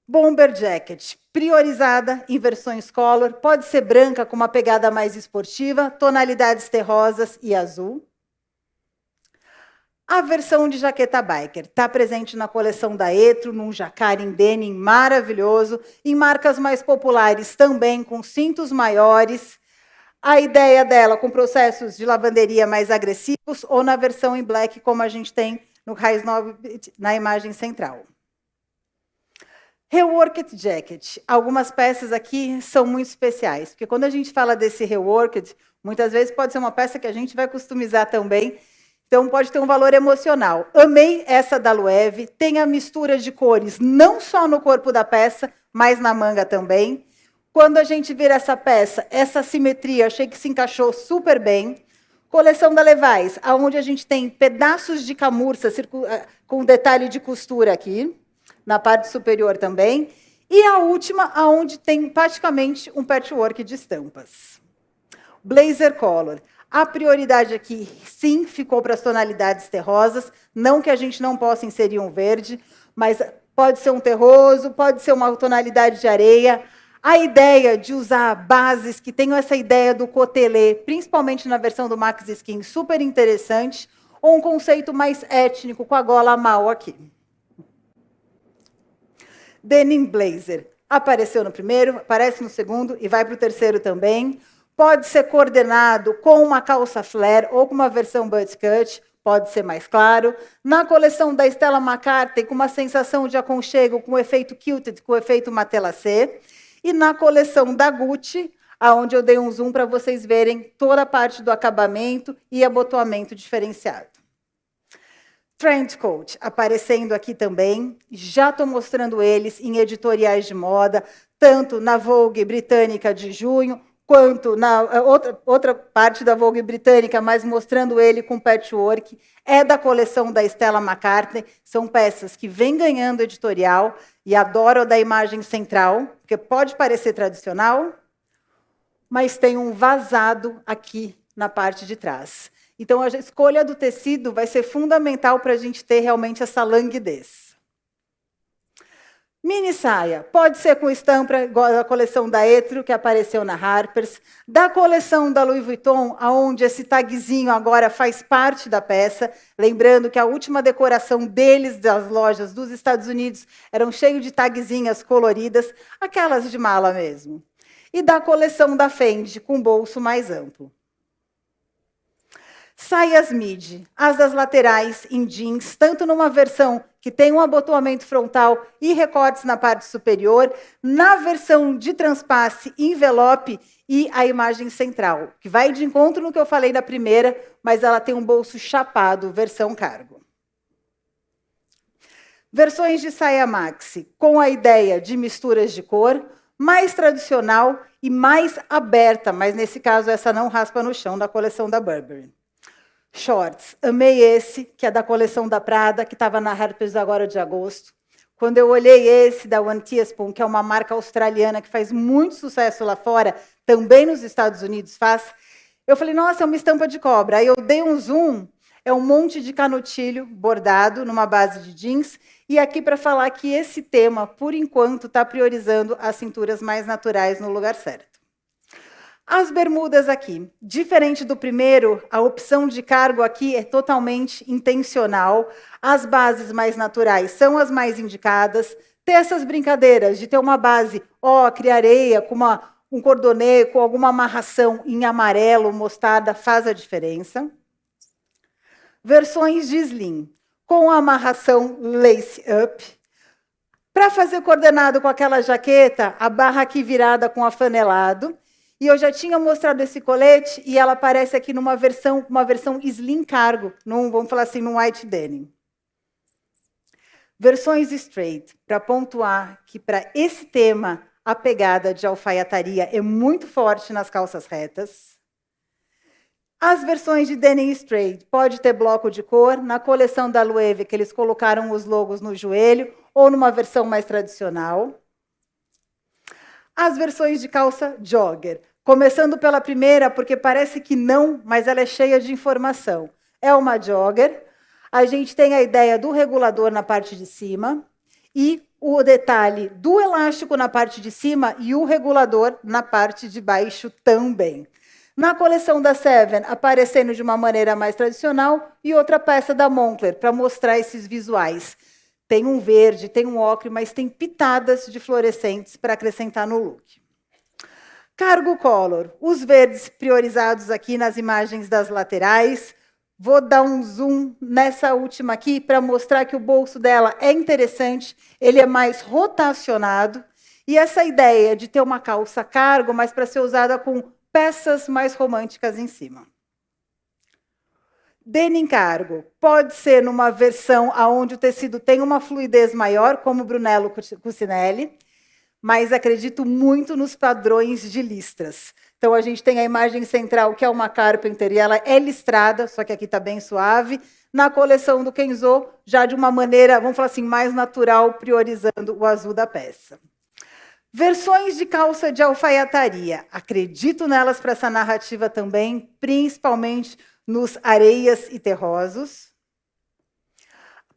Bomber Jacket, priorizada em versões color, pode ser branca com uma pegada mais esportiva, tonalidades terrosas e azul. A versão de jaqueta biker está presente na coleção da Etro, num jacquard em denim maravilhoso, em marcas mais populares também, com cintos maiores. A ideia dela com processos de lavanderia mais agressivos ou na versão em black, como a gente tem no Raiz 9 na imagem central. Reworked Jacket. Algumas peças aqui são muito especiais, porque quando a gente fala desse reworked, muitas vezes pode ser uma peça que a gente vai customizar também, então pode ter um valor emocional. Amei essa da Loewe, tem a mistura de cores, não só no corpo da peça, mas na manga também. Quando a gente vira essa peça, essa simetria, achei que se encaixou super bem. Coleção da Levi's, onde a gente tem pedaços de camurça com detalhe de costura aqui, na parte superior também. E a última, onde tem praticamente um patchwork de estampas. Blazer Color. A prioridade aqui, sim, ficou para as tonalidades terrosas, não que a gente não possa inserir um verde, mas pode ser um terroso, pode ser uma tonalidade de areia. A ideia de usar bases que tenham essa ideia do cotelê, principalmente na versão do Max Skin, super interessante, ou um conceito mais étnico, com a gola mal aqui. Denim Blazer. Apareceu no primeiro, aparece no segundo e vai para o terceiro também. Pode ser coordenado com uma calça flare ou com uma versão bootcut, pode ser mais claro. Na coleção da Stella McCartney, com uma sensação de aconchego, com o efeito quilted, com o efeito matelassé. E na coleção da Gucci, onde eu dei um zoom para vocês verem toda a parte do acabamento e abotoamento diferenciado. Trenchcoat, aparecendo aqui também. Já estou mostrando eles em editoriais de moda, tanto na Vogue britânica de junho, quanto na outra parte da Vogue britânica, mas mostrando ele com patchwork. É da coleção da Stella McCartney. São peças que vêm ganhando editorial e adoro a da imagem central, porque pode parecer tradicional, mas tem um vazado aqui na parte de trás. Então, a escolha do tecido vai ser fundamental para a gente ter realmente essa languidez. Mini saia, pode ser com estampa, igual a coleção da Etro, que apareceu na Harper's, da coleção da Louis Vuitton, onde esse tagzinho agora faz parte da peça, lembrando que a última decoração deles, das lojas dos Estados Unidos, eram cheios de tagzinhas coloridas, aquelas de mala mesmo. E da coleção da Fendi, com bolso mais amplo. Saias midi, as das laterais em jeans, tanto numa versão que tem um abotoamento frontal e recortes na parte superior, na versão de transpasse, envelope e a imagem central, que vai de encontro no que eu falei da primeira, mas ela tem um bolso chapado, versão cargo. Versões de saia maxi, com a ideia de misturas de cor, mais tradicional e mais aberta, mas nesse caso essa não raspa no chão, da coleção da Burberry. Shorts, amei esse, que é da coleção da Prada, que estava na Harper's agora de agosto. Quando eu olhei esse da One Teaspoon, que é uma marca australiana que faz muito sucesso lá fora, também nos Estados Unidos faz, eu falei, nossa, é uma estampa de cobra. Aí eu dei um zoom, é um monte de canutilho bordado numa base de jeans, e aqui para falar que esse tema, por enquanto, está priorizando as cinturas mais naturais no lugar certo. As bermudas aqui, diferente do primeiro, a opção de cargo aqui é totalmente intencional. As bases mais naturais são as mais indicadas. Ter essas brincadeiras de ter uma base ocre, areia, com um cordonê, com alguma amarração em amarelo, mostarda, faz a diferença. Versões de slim, com amarração lace up. Para fazer coordenado com aquela jaqueta, a barra aqui virada com afanelado. E eu já tinha mostrado esse colete e ela aparece aqui numa versão, slim cargo, vamos falar assim, num white denim. Versões straight, para pontuar que para esse tema a pegada de alfaiataria é muito forte nas calças retas. As versões de denim straight pode ter bloco de cor, na coleção da Loewe que eles colocaram os logos no joelho, ou numa versão mais tradicional. As versões de calça jogger, começando pela primeira, porque parece que não, mas ela é cheia de informação. É uma jogger, a gente tem a ideia do regulador na parte de cima, e o detalhe do elástico na parte de cima e o regulador na parte de baixo também. Na coleção da Seven, aparecendo de uma maneira mais tradicional, e outra peça da Moncler, para mostrar esses visuais. Tem um verde, tem um ocre, mas tem pitadas de fluorescentes para acrescentar no look. Cargo color, os verdes priorizados aqui nas imagens das laterais. Vou dar um zoom nessa última aqui para mostrar que o bolso dela é interessante, ele é mais rotacionado. E essa ideia de ter uma calça cargo, mas para ser usada com peças mais românticas em cima. Denim cargo pode ser numa versão onde o tecido tem uma fluidez maior, como o Brunello Cucinelli, mas acredito muito nos padrões de listras. Então, a gente tem a imagem central, que é uma Carpenter, e ela é listrada, só que aqui está bem suave. Na coleção do Kenzo, já de uma maneira, vamos falar assim, mais natural, priorizando o azul da peça. Versões de calça de alfaiataria. Acredito nelas para essa narrativa também, principalmente nos areias e terrosos.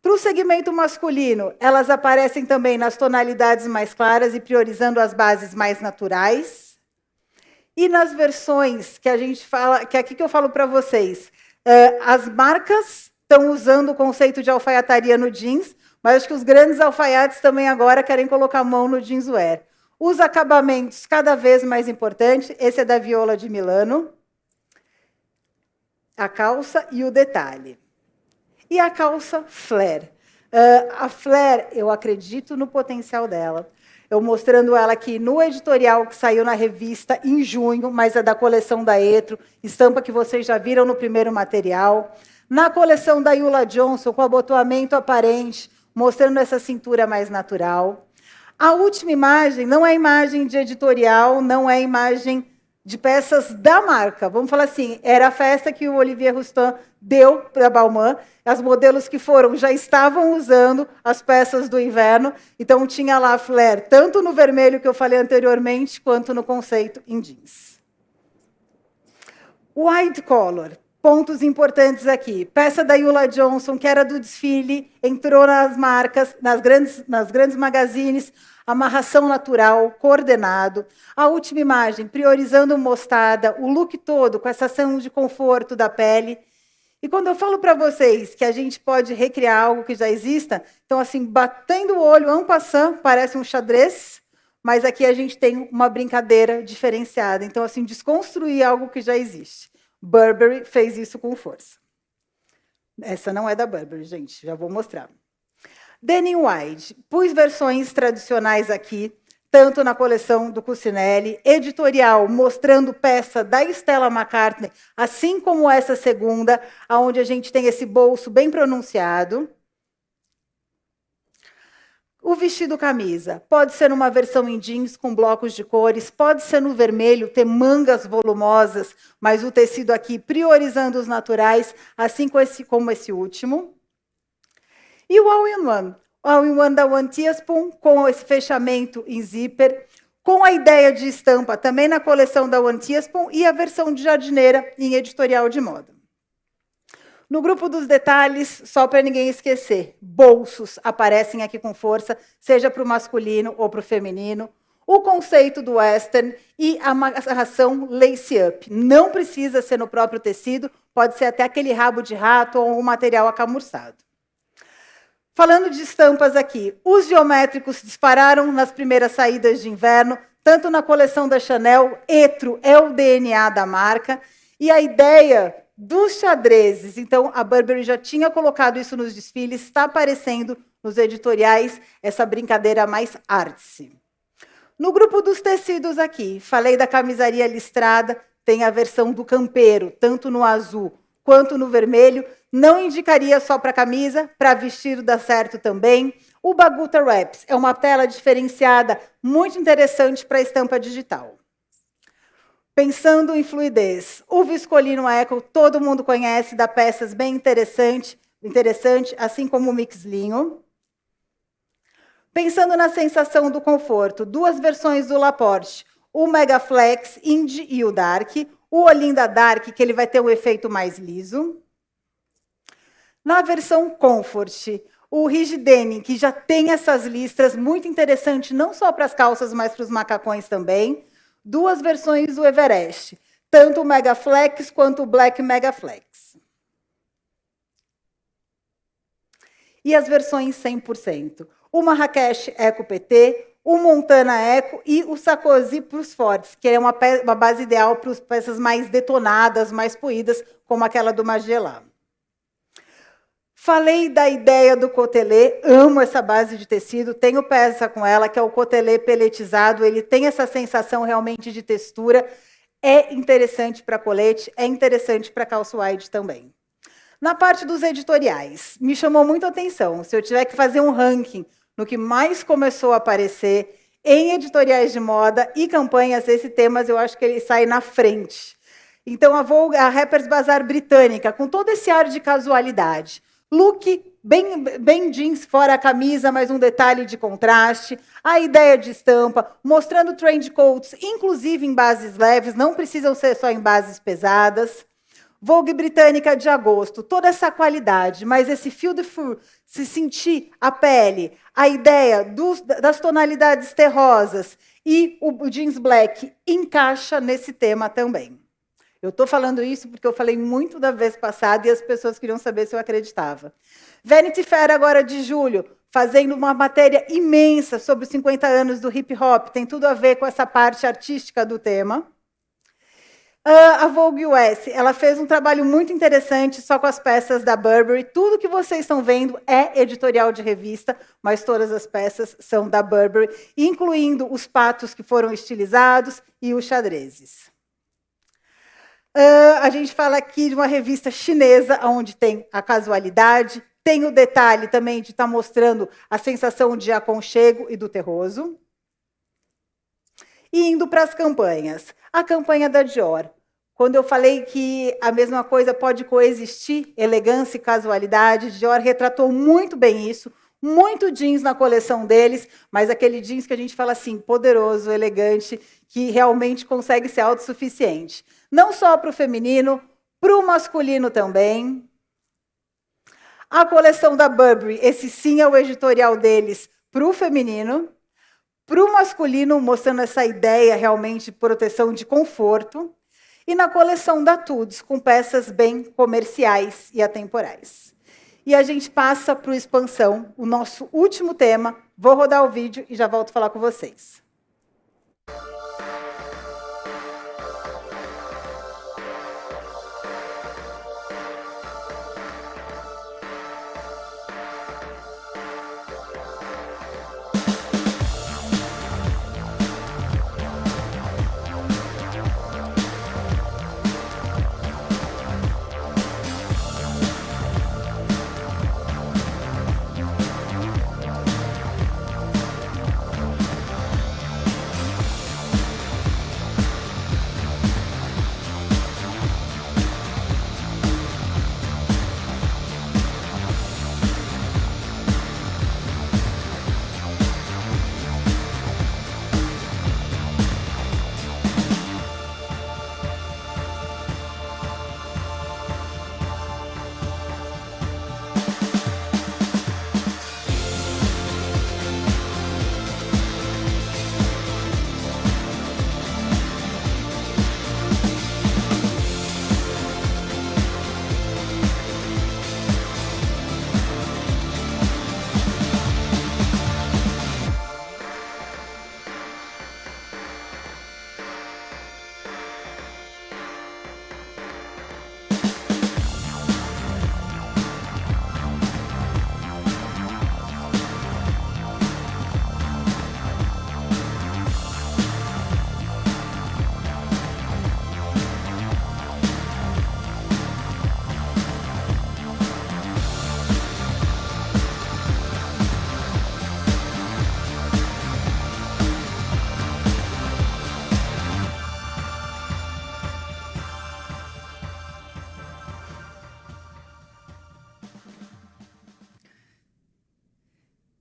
Para o segmento masculino, elas aparecem também nas tonalidades mais claras e priorizando as bases mais naturais. E nas versões que a gente fala, que é aqui que eu falo para vocês, as marcas estão usando o conceito de alfaiataria no jeans, mas acho que os grandes alfaiates também agora querem colocar a mão no jeanswear. Os acabamentos cada vez mais importantes, esse é da Viola de Milano. A calça e o detalhe. E a calça flare. A flare, eu acredito no potencial dela. Eu mostrando ela aqui no editorial que saiu na revista em junho, mas é da coleção da Etro, estampa que vocês já viram no primeiro material. Na coleção da Ulla Johnson, com abotoamento aparente, mostrando essa cintura mais natural. A última imagem não é imagem de editorial, não é imagem de peças da marca. Vamos falar assim, era a festa que o Olivier Roustan deu para a Balmain. As modelos que foram já estavam usando as peças do inverno, então tinha lá a flare, tanto no vermelho que eu falei anteriormente, quanto no conceito em jeans. White color. Pontos importantes aqui. Peça da Ulla Johnson, que era do desfile, entrou nas marcas, nas grandes magazines, amarração natural, coordenado. A última imagem, priorizando mostarda, o look todo, com essa ação de conforto da pele. E quando eu falo para vocês que a gente pode recriar algo que já exista, então, assim, batendo o olho, en passant, parece um xadrez, mas aqui a gente tem uma brincadeira diferenciada. Então, assim, desconstruir algo que já existe. Burberry fez isso com força. Essa não é da Burberry, gente, já vou mostrar. Denim wide, pus versões tradicionais aqui, tanto na coleção do Cucinelli, editorial mostrando peça da Stella McCartney, assim como essa segunda, onde a gente tem esse bolso bem pronunciado. O vestido camisa pode ser numa versão em jeans com blocos de cores, pode ser no vermelho, ter mangas volumosas, mas o tecido aqui priorizando os naturais, assim como esse último. E o all-in-one. O all-in-one da One Teaspoon, com esse fechamento em zíper, com a ideia de estampa também na coleção da One Teaspoon e a versão de jardineira em editorial de moda. No grupo dos detalhes, só para ninguém esquecer, bolsos aparecem aqui com força, seja para o masculino ou para o feminino. O conceito do western e a amarração lace-up. Não precisa ser no próprio tecido, pode ser até aquele rabo de rato ou um material acamurçado. Falando de estampas aqui, os geométricos dispararam nas primeiras saídas de inverno, tanto na coleção da Chanel, Etro é o DNA da marca, e a ideia dos xadrezes. Então, a Burberry já tinha colocado isso nos desfiles, está aparecendo nos editoriais essa brincadeira mais artsy. No grupo dos tecidos aqui, falei da camisaria listrada, tem a versão do campeiro, tanto no azul quanto no vermelho. Não indicaria só para camisa, para vestido dá certo também. O Baguta Wraps é uma tela diferenciada, muito interessante para estampa digital. Pensando em fluidez, o Viscolino Eco, todo mundo conhece, dá peças bem interessante, assim como o Mix Linho. Pensando na sensação do conforto, duas versões do Laporte, o Mega Flex Indie e o Dark, o Olinda Dark, que ele vai ter um efeito mais liso. Na versão Comfort, o Rigid Denim, que já tem essas listras, muito interessante, não só para as calças, mas para os macacões também. Duas versões do Everest, tanto o Mega Flex quanto o Black Mega Flex. E as versões 100%. O Marrakech Eco PT, o Montana Eco e o Sarkozy para os fortes, que é uma base ideal para as peças mais detonadas, mais poídas, como aquela do Magellan. Falei da ideia do cotelê, amo essa base de tecido, tenho peça com ela, que é o cotelê peletizado, ele tem essa sensação realmente de textura, é interessante para colete, é interessante para calça wide também. Na parte dos editoriais, me chamou muito a atenção, se eu tiver que fazer um ranking no que mais começou a aparecer em editoriais de moda e campanhas, esse tema eu acho que ele sai na frente. Então, a Harper's Bazaar britânica, com todo esse ar de casualidade, look bem jeans, fora a camisa, mas um detalhe de contraste, a ideia de estampa, mostrando trend coats, inclusive em bases leves, não precisam ser só em bases pesadas. Vogue britânica de agosto, toda essa qualidade, mas esse feel de fur, se sentir a pele, a ideia das tonalidades terrosas e o jeans black encaixa nesse tema também. Eu estou falando isso porque eu falei muito da vez passada e as pessoas queriam saber se eu acreditava. Vanity Fair, agora de julho, fazendo uma matéria imensa sobre os 50 anos do hip hop, tem tudo a ver com essa parte artística do tema. A Vogue US, ela fez um trabalho muito interessante só com as peças da Burberry. Tudo que vocês estão vendo é editorial de revista, mas todas as peças são da Burberry, incluindo os patos que foram estilizados e os xadrezes. A gente fala aqui de uma revista chinesa, onde tem a casualidade, tem o detalhe também de estar mostrando a sensação de aconchego e do terroso. E indo para as campanhas. A campanha da Dior. Quando eu falei que a mesma coisa pode coexistir, elegância e casualidade, Dior retratou muito bem isso, muito jeans na coleção deles, mas aquele jeans que a gente fala assim, poderoso, elegante, que realmente consegue ser autossuficiente. Não só para o feminino, para o masculino também. A coleção da Burberry, esse sim é o editorial deles para o feminino. Para o masculino, mostrando essa ideia realmente de proteção de conforto. E na coleção da Tudes, com peças bem comerciais e atemporais. E a gente passa para o Expansão, o nosso último tema. Vou rodar o vídeo e já volto a falar com vocês.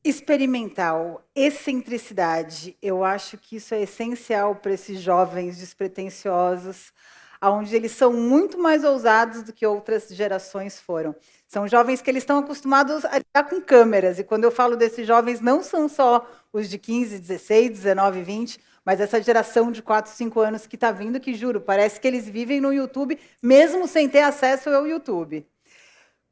Experimental, excentricidade, eu acho que isso é essencial para esses jovens despretensiosos, onde eles são muito mais ousados do que outras gerações foram. São jovens que eles estão acostumados a lidar com câmeras, e quando eu falo desses jovens, não são só os de 15, 16, 19, 20, mas essa geração de 4, 5 anos que está vindo, que juro, parece que eles vivem no YouTube, mesmo sem ter acesso ao YouTube.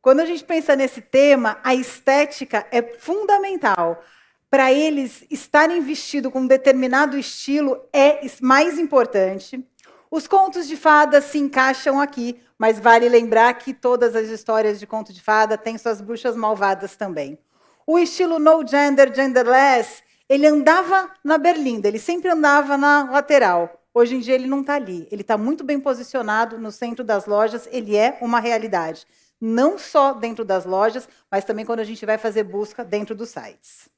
Quando a gente pensa nesse tema, a estética é fundamental. Para eles estarem vestidos com um determinado estilo é mais importante. Os contos de fada se encaixam aqui, mas vale lembrar que todas as histórias de conto de fada têm suas bruxas malvadas também. O estilo no gender, genderless, ele andava na berlinda, ele sempre andava na lateral. Hoje em dia ele não está ali, ele está muito bem posicionado no centro das lojas, ele é uma realidade. Não só dentro das lojas, mas também quando a gente vai fazer busca dentro dos sites.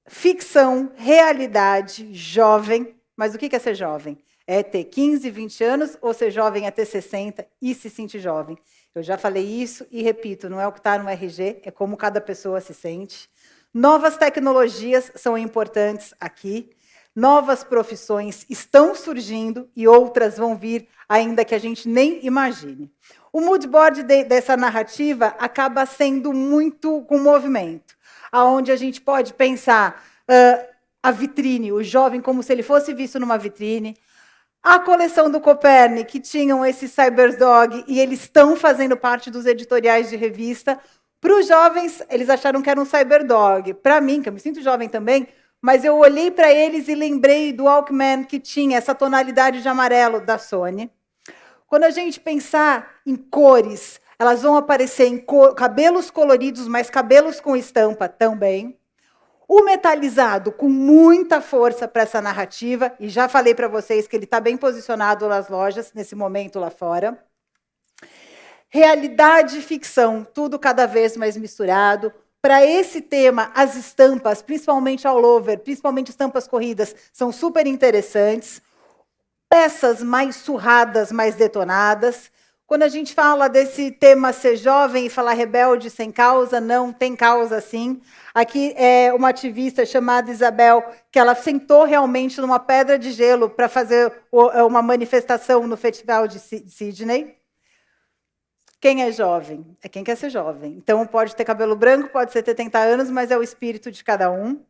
Ficção, realidade, jovem. Mas o que é ser jovem? É ter 15, 20 anos ou ser jovem é ter 60 e se sentir jovem? Eu já falei isso e repito, não é o que está no RG, é como cada pessoa se sente. Novas tecnologias são importantes aqui. Novas profissões estão surgindo e outras vão vir, ainda que a gente nem imagine. O mood board dessa narrativa acaba sendo muito com movimento, onde a gente pode pensar a vitrine, o jovem como se ele fosse visto numa vitrine, a coleção do Copernic, que tinham esse Cyberdog, e eles estão fazendo parte dos editoriais de revista. Para os jovens, eles acharam que era um Cyberdog. Para mim, que eu me sinto jovem também, mas eu olhei para eles e lembrei do Walkman, que tinha essa tonalidade de amarelo da Sony. Quando a gente pensar em cores, elas vão aparecer em cabelos coloridos, mas cabelos com estampa também. O metalizado, com muita força para essa narrativa, e já falei para vocês que ele está bem posicionado nas lojas, nesse momento lá fora. Realidade e ficção, tudo cada vez mais misturado. Para esse tema, as estampas, principalmente all over, principalmente estampas corridas, são super interessantes. Peças mais surradas, mais detonadas. Quando a gente fala desse tema ser jovem e falar rebelde sem causa, não, tem causa sim. Aqui é uma ativista chamada Isabel, que ela sentou realmente numa pedra de gelo para fazer uma manifestação no Festival de Sydney. Quem é jovem? É quem quer ser jovem. Então, pode ter cabelo branco, pode ser ter 70 anos, mas é o espírito de cada um.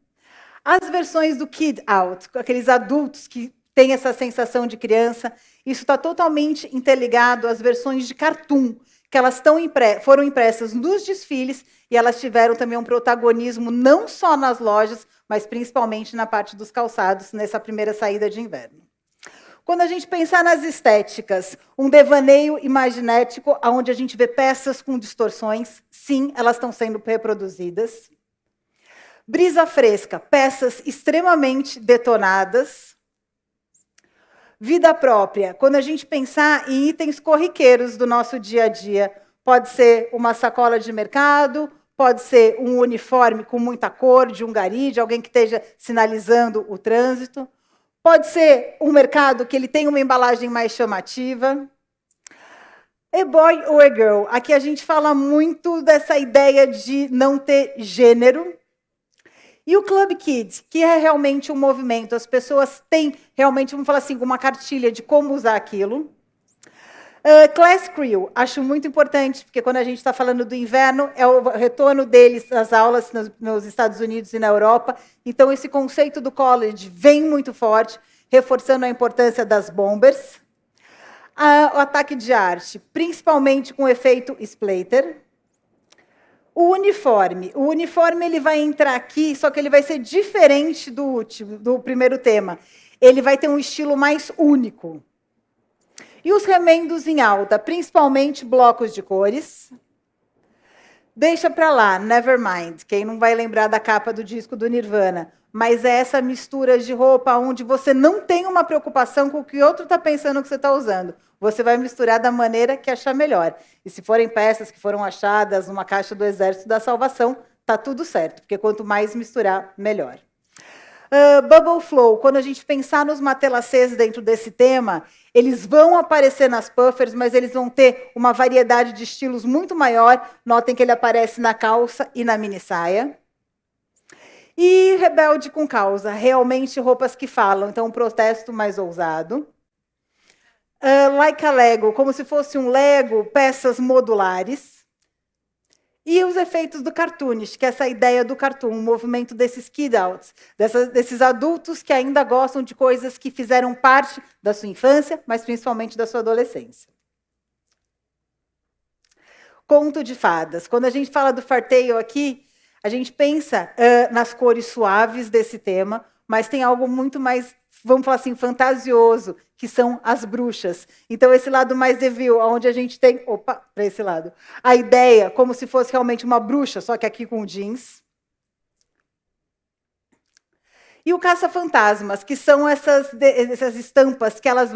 As versões do Kid Out, aqueles adultos que têm essa sensação de criança, isso está totalmente interligado às versões de cartoon, que elas foram impressas nos desfiles e elas tiveram também um protagonismo não só nas lojas, mas principalmente na parte dos calçados, nessa primeira saída de inverno. Quando a gente pensar nas estéticas, um devaneio imaginético, onde a gente vê peças com distorções, sim, elas estão sendo reproduzidas. Brisa fresca, peças extremamente detonadas. Vida própria, quando a gente pensar em itens corriqueiros do nosso dia a dia, pode ser uma sacola de mercado, pode ser um uniforme com muita cor, de um gari, de alguém que esteja sinalizando o trânsito. Pode ser um mercado que ele tem uma embalagem mais chamativa. A boy ou a girl. Aqui a gente fala muito dessa ideia de não ter gênero. E o Club Kids, que é realmente um movimento. As pessoas têm realmente, vamos falar assim, uma cartilha de como usar aquilo. Class Crew, acho muito importante, porque quando a gente está falando do inverno, é o retorno deles às aulas nos Estados Unidos e na Europa. Então, esse conceito do college vem muito forte, reforçando a importância das bombers. O ataque de arte, principalmente com o efeito splatter. O uniforme ele vai entrar aqui, só que ele vai ser diferente do primeiro tema. Ele vai ter um estilo mais único. E os remendos em alta, principalmente blocos de cores. Deixa para lá, Nevermind. Quem não vai lembrar da capa do disco do Nirvana? Mas é essa mistura de roupa onde você não tem uma preocupação com o que o outro está pensando que você está usando. Você vai misturar da maneira que achar melhor. E se forem peças que foram achadas numa caixa do Exército da Salvação, está tudo certo, porque quanto mais misturar, melhor. Bubble Flow, quando a gente pensar nos matelassés dentro desse tema, eles vão aparecer nas puffers, mas eles vão ter uma variedade de estilos muito maior. Notem que ele aparece na calça e na mini saia. E rebelde com causa, realmente roupas que falam, então um protesto mais ousado. Like a Lego, como se fosse um Lego, peças modulares. E os efeitos do cartoonish, que é essa ideia do cartoon, o movimento desses kid-outs, desses adultos que ainda gostam de coisas que fizeram parte da sua infância, mas principalmente da sua adolescência. Conto de fadas. Quando a gente fala do Fairy aqui, a gente pensa nas cores suaves desse tema, mas tem algo muito mais, vamos falar assim, fantasioso, que são as bruxas. Então, esse lado mais devil, onde a gente tem, para esse lado, a ideia como se fosse realmente uma bruxa, só que aqui com jeans. E o caça-fantasmas, que são essas estampas que elas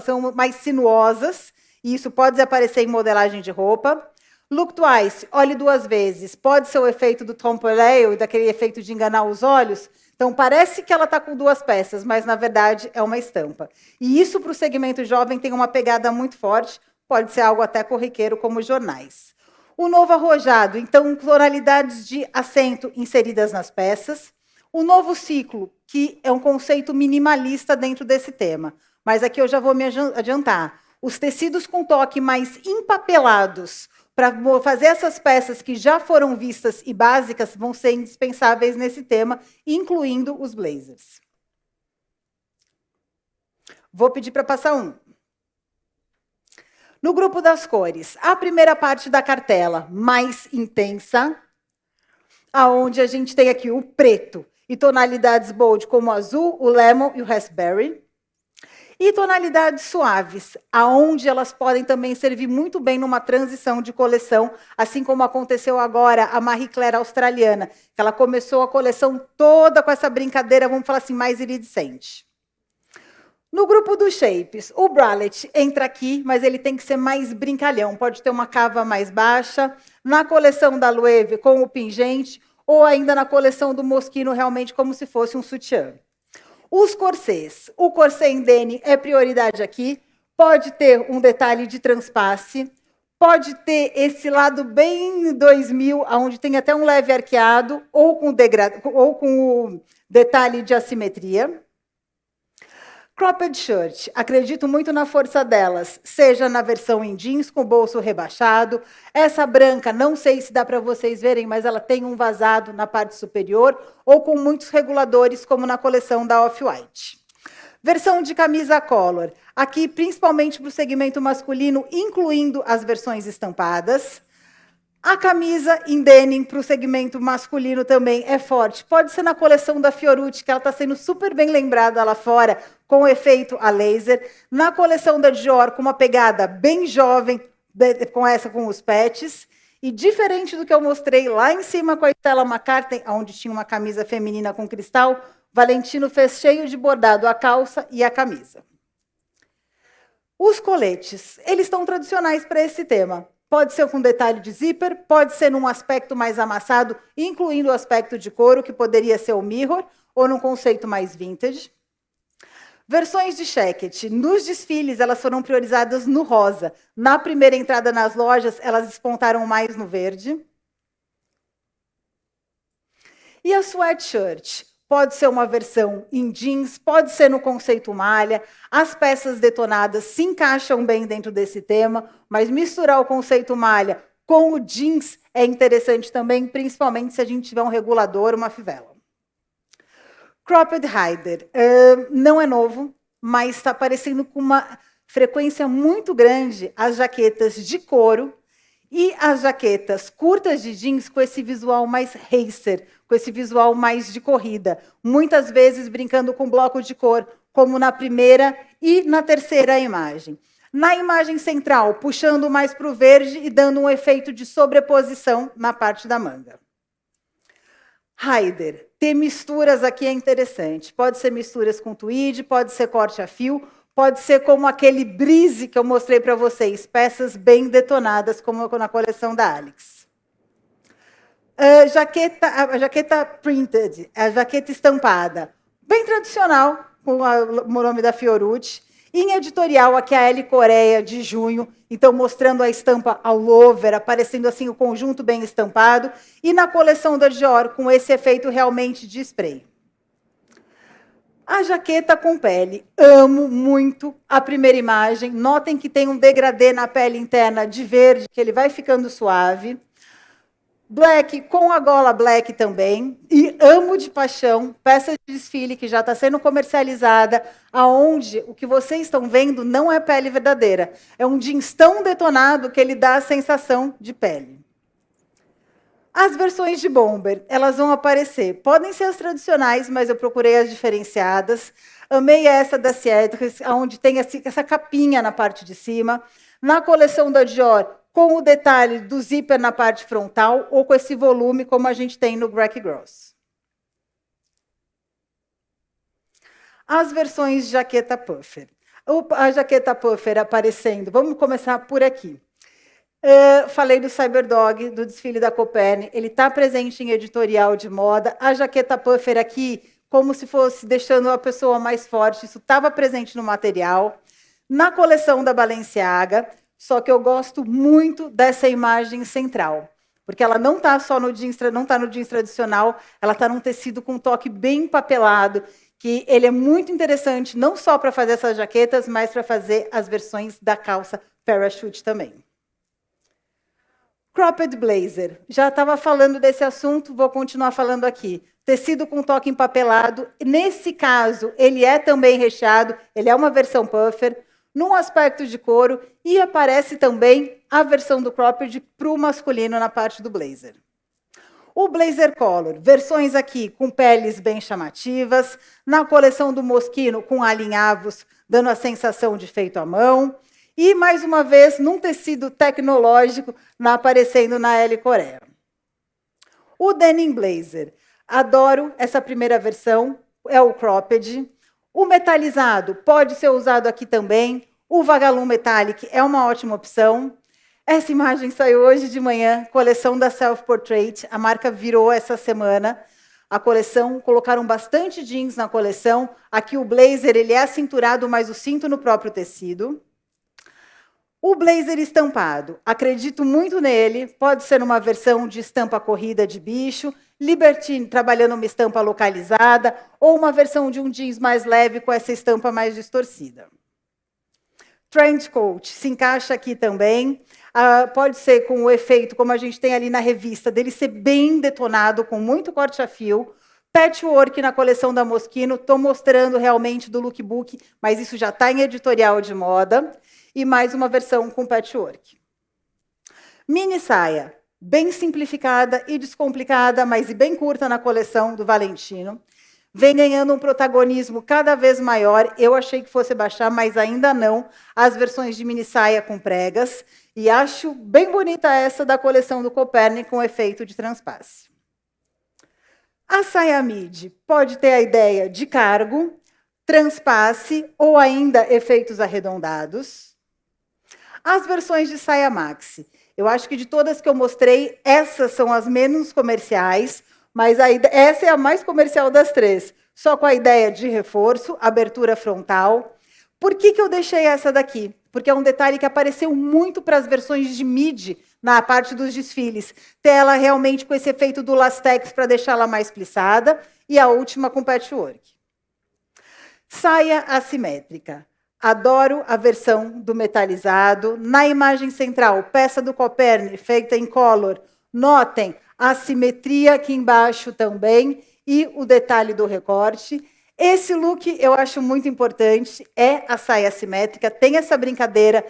são mais sinuosas, e isso pode aparecer em modelagem de roupa. Look twice, olhe duas vezes. Pode ser o efeito do Tom Peleo, daquele efeito de enganar os olhos. Então, parece que ela está com duas peças, mas, na verdade, é uma estampa. E isso, para o segmento jovem, tem uma pegada muito forte. Pode ser algo até corriqueiro, como jornais. O novo arrojado, então, tonalidades de acento inseridas nas peças. O novo ciclo, que é um conceito minimalista dentro desse tema. Mas aqui eu já vou me adiantar. Os tecidos com toque mais empapelados, para fazer essas peças que já foram vistas e básicas, vão ser indispensáveis nesse tema, incluindo os blazers. Vou pedir para passar um. No grupo das cores, a primeira parte da cartela, mais intensa, aonde a gente tem aqui o preto e tonalidades bold, como o azul, o lemon e o raspberry. E tonalidades suaves, aonde elas podem também servir muito bem numa transição de coleção, assim como aconteceu agora a Marie Claire australiana, que ela começou a coleção toda com essa brincadeira, vamos falar assim, mais iridescente. No grupo dos shapes, o bralette entra aqui, mas ele tem que ser mais brincalhão, pode ter uma cava mais baixa. Na coleção da Loewe, com o pingente, ou ainda na coleção do Moschino, realmente como se fosse um sutiã. Os corsês. O corsê em denim é prioridade aqui. Pode ter um detalhe de transpasse. Pode ter esse lado bem 2000, onde tem até um leve arqueado, ou com o detalhe de assimetria. Cropped shirt. Acredito muito na força delas, seja na versão em jeans com bolso rebaixado. Essa branca, não sei se dá para vocês verem, mas ela tem um vazado na parte superior, ou com muitos reguladores, como na coleção da Off-White. Versão de camisa color. Aqui, principalmente para o segmento masculino, incluindo as versões estampadas. A camisa em denim para o segmento masculino também é forte. Pode ser na coleção da Fiorucci, que ela está sendo super bem lembrada lá fora, com o efeito a laser. Na coleção da Dior, com uma pegada bem jovem, com os patches. E diferente do que eu mostrei lá em cima com a Stella McCartney, onde tinha uma camisa feminina com cristal, Valentino fez cheio de bordado a calça e a camisa. Os coletes, eles estão tradicionais para esse tema. Pode ser com detalhe de zíper, pode ser num aspecto mais amassado, incluindo o aspecto de couro, que poderia ser o mirror, ou num conceito mais vintage. Versões de jacket. Nos desfiles, elas foram priorizadas no rosa. Na primeira entrada nas lojas, elas despontaram mais no verde. E a sweatshirt. Pode ser uma versão em jeans, pode ser no conceito malha. As peças detonadas se encaixam bem dentro desse tema, mas misturar o conceito malha com o jeans é interessante também, principalmente se a gente tiver um regulador, uma fivela. Cropped Rider. Não é novo, mas está aparecendo com uma frequência muito grande as jaquetas de couro e as jaquetas curtas de jeans com esse visual mais racer, com esse visual mais de corrida, muitas vezes brincando com bloco de cor, como na primeira e na terceira imagem. Na imagem central, puxando mais para o verde e dando um efeito de sobreposição na parte da manga. Rider. Ter misturas aqui é interessante. Pode ser misturas com tweed, pode ser corte a fio, pode ser como aquele brise que eu mostrei para vocês, peças bem detonadas, como na coleção da Alex. A jaqueta printed, a jaqueta estampada, bem tradicional, com o nome da Fiorucci, Em editorial, aqui a L Coreia, de junho, então mostrando a estampa all over, aparecendo assim o conjunto bem estampado, e na coleção da Dior, com esse efeito realmente de spray. A jaqueta com pele. Amo muito a primeira imagem. Notem que tem um degradê na pele interna de verde, que ele vai ficando suave. Black, com a gola black também. E amo de paixão, peça de desfile que já está sendo comercializada, aonde o que vocês estão vendo não é pele verdadeira. É um jeans tão detonado que ele dá a sensação de pele. As versões de bomber, elas vão aparecer. Podem ser as tradicionais, mas eu procurei as diferenciadas. Amei essa da Cedric, onde tem essa capinha na parte de cima. Na coleção da Dior, com o detalhe do zíper na parte frontal, ou com esse volume, como a gente tem no Greg Gross. As versões de jaqueta puffer. A jaqueta puffer aparecendo. Vamos começar por aqui. Falei do Cyberdog, do desfile da Coperni. Ele está presente em editorial de moda. A jaqueta puffer aqui, como se fosse deixando a pessoa mais forte. Isso estava presente no material. Na coleção da Balenciaga, só que eu gosto muito dessa imagem central, porque ela não está só no jeans, não está no jeans tradicional, ela está num tecido com um toque bem empapelado, que ele é muito interessante, não só para fazer essas jaquetas, mas para fazer as versões da calça parachute também. Cropped blazer. Já estava falando desse assunto, vou continuar falando aqui. Tecido com toque empapelado. Nesse caso, ele é também recheado, ele é uma versão puffer, num aspecto de couro, e aparece também a versão do cropped para o masculino na parte do blazer. O blazer color, versões aqui com peles bem chamativas, na coleção do Moschino com alinhavos, dando a sensação de feito à mão, e, mais uma vez, num tecido tecnológico, aparecendo na L Coreia. O denim blazer. Adoro essa primeira versão, é o cropped. O metalizado pode ser usado aqui também. O Vagaloon Metallic é uma ótima opção. Essa imagem saiu hoje de manhã, coleção da Self Portrait. A marca virou essa semana. A coleção, colocaram bastante jeans na coleção. Aqui o blazer ele é acinturado, mas o cinto no próprio tecido. O blazer estampado, acredito muito nele, pode ser uma versão de estampa corrida de bicho, Libertine trabalhando uma estampa localizada, ou uma versão de um jeans mais leve com essa estampa mais distorcida. Trench coat, se encaixa aqui também, pode ser com o efeito, como a gente tem ali na revista, dele ser bem detonado, com muito corte a fio. Patchwork na coleção da Moschino, estou mostrando realmente do lookbook, mas isso já está em editorial de moda. E mais uma versão com patchwork. Mini saia, bem simplificada e descomplicada, mas bem curta na coleção do Valentino. Vem ganhando um protagonismo cada vez maior. Eu achei que fosse baixar, mas ainda não. As versões de mini saia com pregas. E acho bem bonita essa da coleção do Coperni com efeito de transpasse. A saia midi pode ter a ideia de cargo, transpasse ou ainda efeitos arredondados. As versões de saia maxi. Eu acho que de todas que eu mostrei, essas são as menos comerciais, mas essa é a mais comercial das três. Só com a ideia de reforço, abertura frontal. Por que eu deixei essa daqui? Porque é um detalhe que apareceu muito para as versões de midi na parte dos desfiles. Ter ela realmente com esse efeito do lastex para deixá-la mais plissada. E a última com patchwork. Saia assimétrica. Adoro a versão do metalizado. Na imagem central, peça do Coperni, feita em color. Notem a simetria aqui embaixo também e o detalhe do recorte. Esse look eu acho muito importante, é a saia assimétrica. Tem essa brincadeira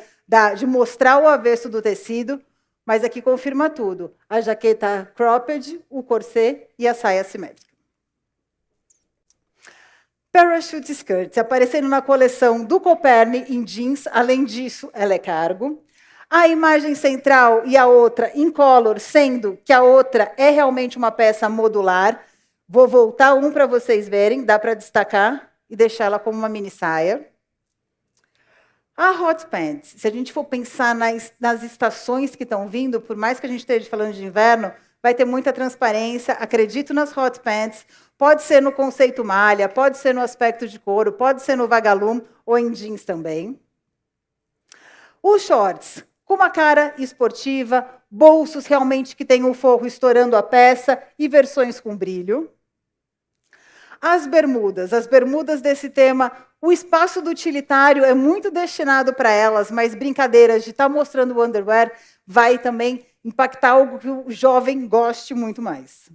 de mostrar o avesso do tecido, mas aqui confirma tudo. A jaqueta cropped, o corset e a saia assimétrica. Parachute skirt, aparecendo na coleção do Coperni em jeans, além disso, ela é cargo. A imagem central e a outra em color, sendo que a outra é realmente uma peça modular. Vou voltar um para vocês verem, dá para destacar e deixar ela como uma mini saia. A hot pants, se a gente for pensar nas estações que estão vindo, por mais que a gente esteja falando de inverno, vai ter muita transparência, acredito nas hot pants, pode ser no conceito malha, pode ser no aspecto de couro, pode ser no vagalume ou em jeans também. Os shorts, com uma cara esportiva, bolsos realmente que tem o forro estourando a peça e versões com brilho. As bermudas desse tema, o espaço do utilitário é muito destinado para elas, mas brincadeiras de estar mostrando o underwear vai também impactar algo que o jovem goste muito mais.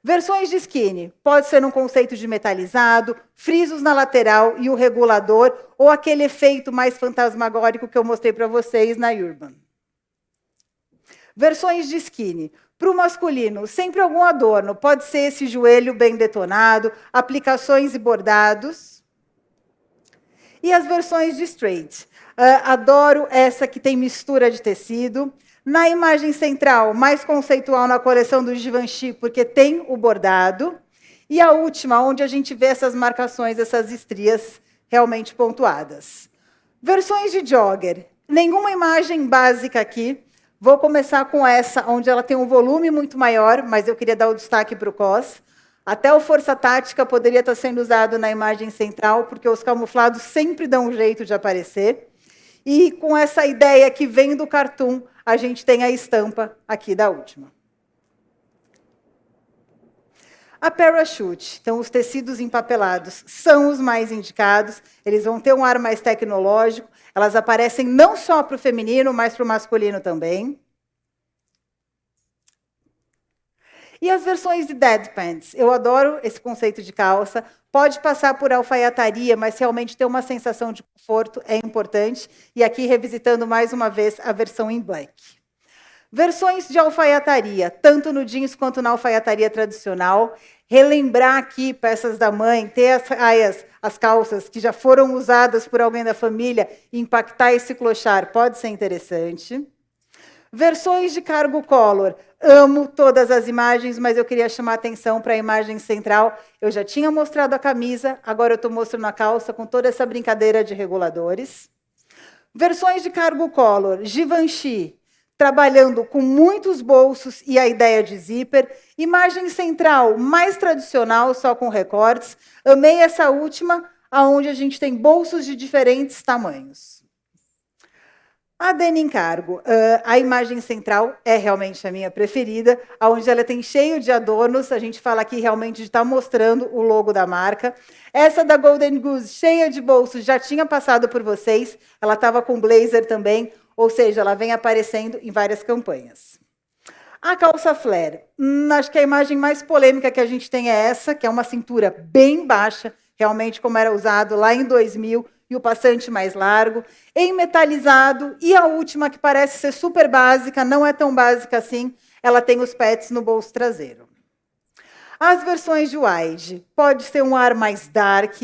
Versões de skinny, pode ser um conceito de metalizado, frisos na lateral e o regulador, ou aquele efeito mais fantasmagórico que eu mostrei para vocês na Urban. Versões de skinny. Para o masculino, sempre algum adorno. Pode ser esse joelho bem detonado, aplicações e bordados. E as versões de straight. Adoro essa que tem mistura de tecido. Na imagem central, mais conceitual na coleção do Givenchy, porque tem o bordado. E a última, onde a gente vê essas marcações, essas estrias realmente pontuadas. Versões de jogger. Nenhuma imagem básica aqui. Vou começar com essa, onde ela tem um volume muito maior, mas eu queria dar o destaque para o cos. Até o força tática poderia estar sendo usado na imagem central, porque os camuflados sempre dão um jeito de aparecer. E com essa ideia que vem do cartoon, a gente tem a estampa aqui da última. A parachute, então os tecidos empapelados são os mais indicados, eles vão ter um ar mais tecnológico, elas aparecem não só para o feminino, mas para o masculino também. E as versões de dead pants, eu adoro esse conceito de calça, pode passar por alfaiataria, mas realmente ter uma sensação de conforto é importante, e aqui revisitando mais uma vez a versão em black. Versões de alfaiataria, tanto no jeans quanto na alfaiataria tradicional. Relembrar aqui peças da mãe, ter as saias, as calças que já foram usadas por alguém da família, e impactar esse clochard pode ser interessante. Versões de cargo collar. Amo todas as imagens, mas eu queria chamar a atenção para a imagem central. Eu já tinha mostrado a camisa, agora eu estou mostrando a calça com toda essa brincadeira de reguladores. Versões de cargo collar. Givenchy. Trabalhando com muitos bolsos e a ideia de zíper. Imagem central, mais tradicional, só com recortes. Amei essa última, onde a gente tem bolsos de diferentes tamanhos. A denim cargo, a imagem central é realmente a minha preferida, onde ela tem cheio de adornos, a gente fala aqui realmente de estar mostrando o logo da marca. Essa da Golden Goose, cheia de bolsos, já tinha passado por vocês, ela estava com blazer também, ou seja, ela vem aparecendo em várias campanhas. A calça flare, acho que a imagem mais polêmica que a gente tem é essa, que é uma cintura bem baixa, realmente como era usado lá em 2000, e o passante mais largo, em metalizado, e a última, que parece ser super básica, não é tão básica assim, ela tem os pets no bolso traseiro. As versões de wide, pode ser um ar mais dark,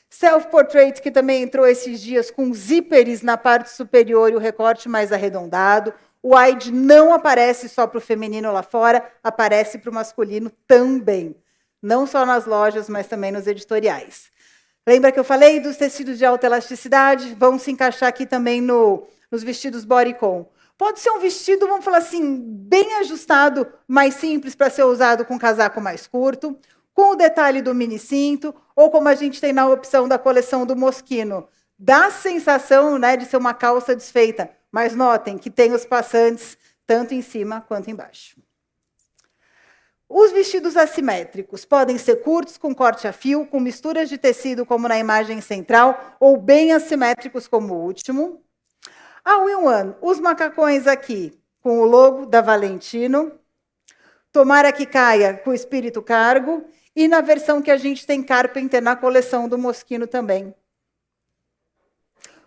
self-portrait, que também entrou esses dias com zíperes na parte superior e o recorte mais arredondado. O wide não aparece só para o feminino lá fora, aparece para o masculino também. Não só nas lojas, mas também nos editoriais. Lembra que eu falei dos tecidos de alta elasticidade? Vão se encaixar aqui também nos vestidos bodycon. Pode ser um vestido, vamos falar assim, bem ajustado, mais simples, para ser usado com casaco mais curto, com o detalhe do mini cinto, ou como a gente tem na opção da coleção do Moschino. Dá a sensação, né, de ser uma calça desfeita, mas notem que tem os passantes tanto em cima quanto embaixo. Os vestidos assimétricos podem ser curtos, com corte a fio, com misturas de tecido, como na imagem central, ou bem assimétricos, como o último. A All-in-One, os macacões aqui, com o logo da Valentino. Tomara que caia com o espírito cargo. E na versão que a gente tem Carpenter, na coleção do Moschino também.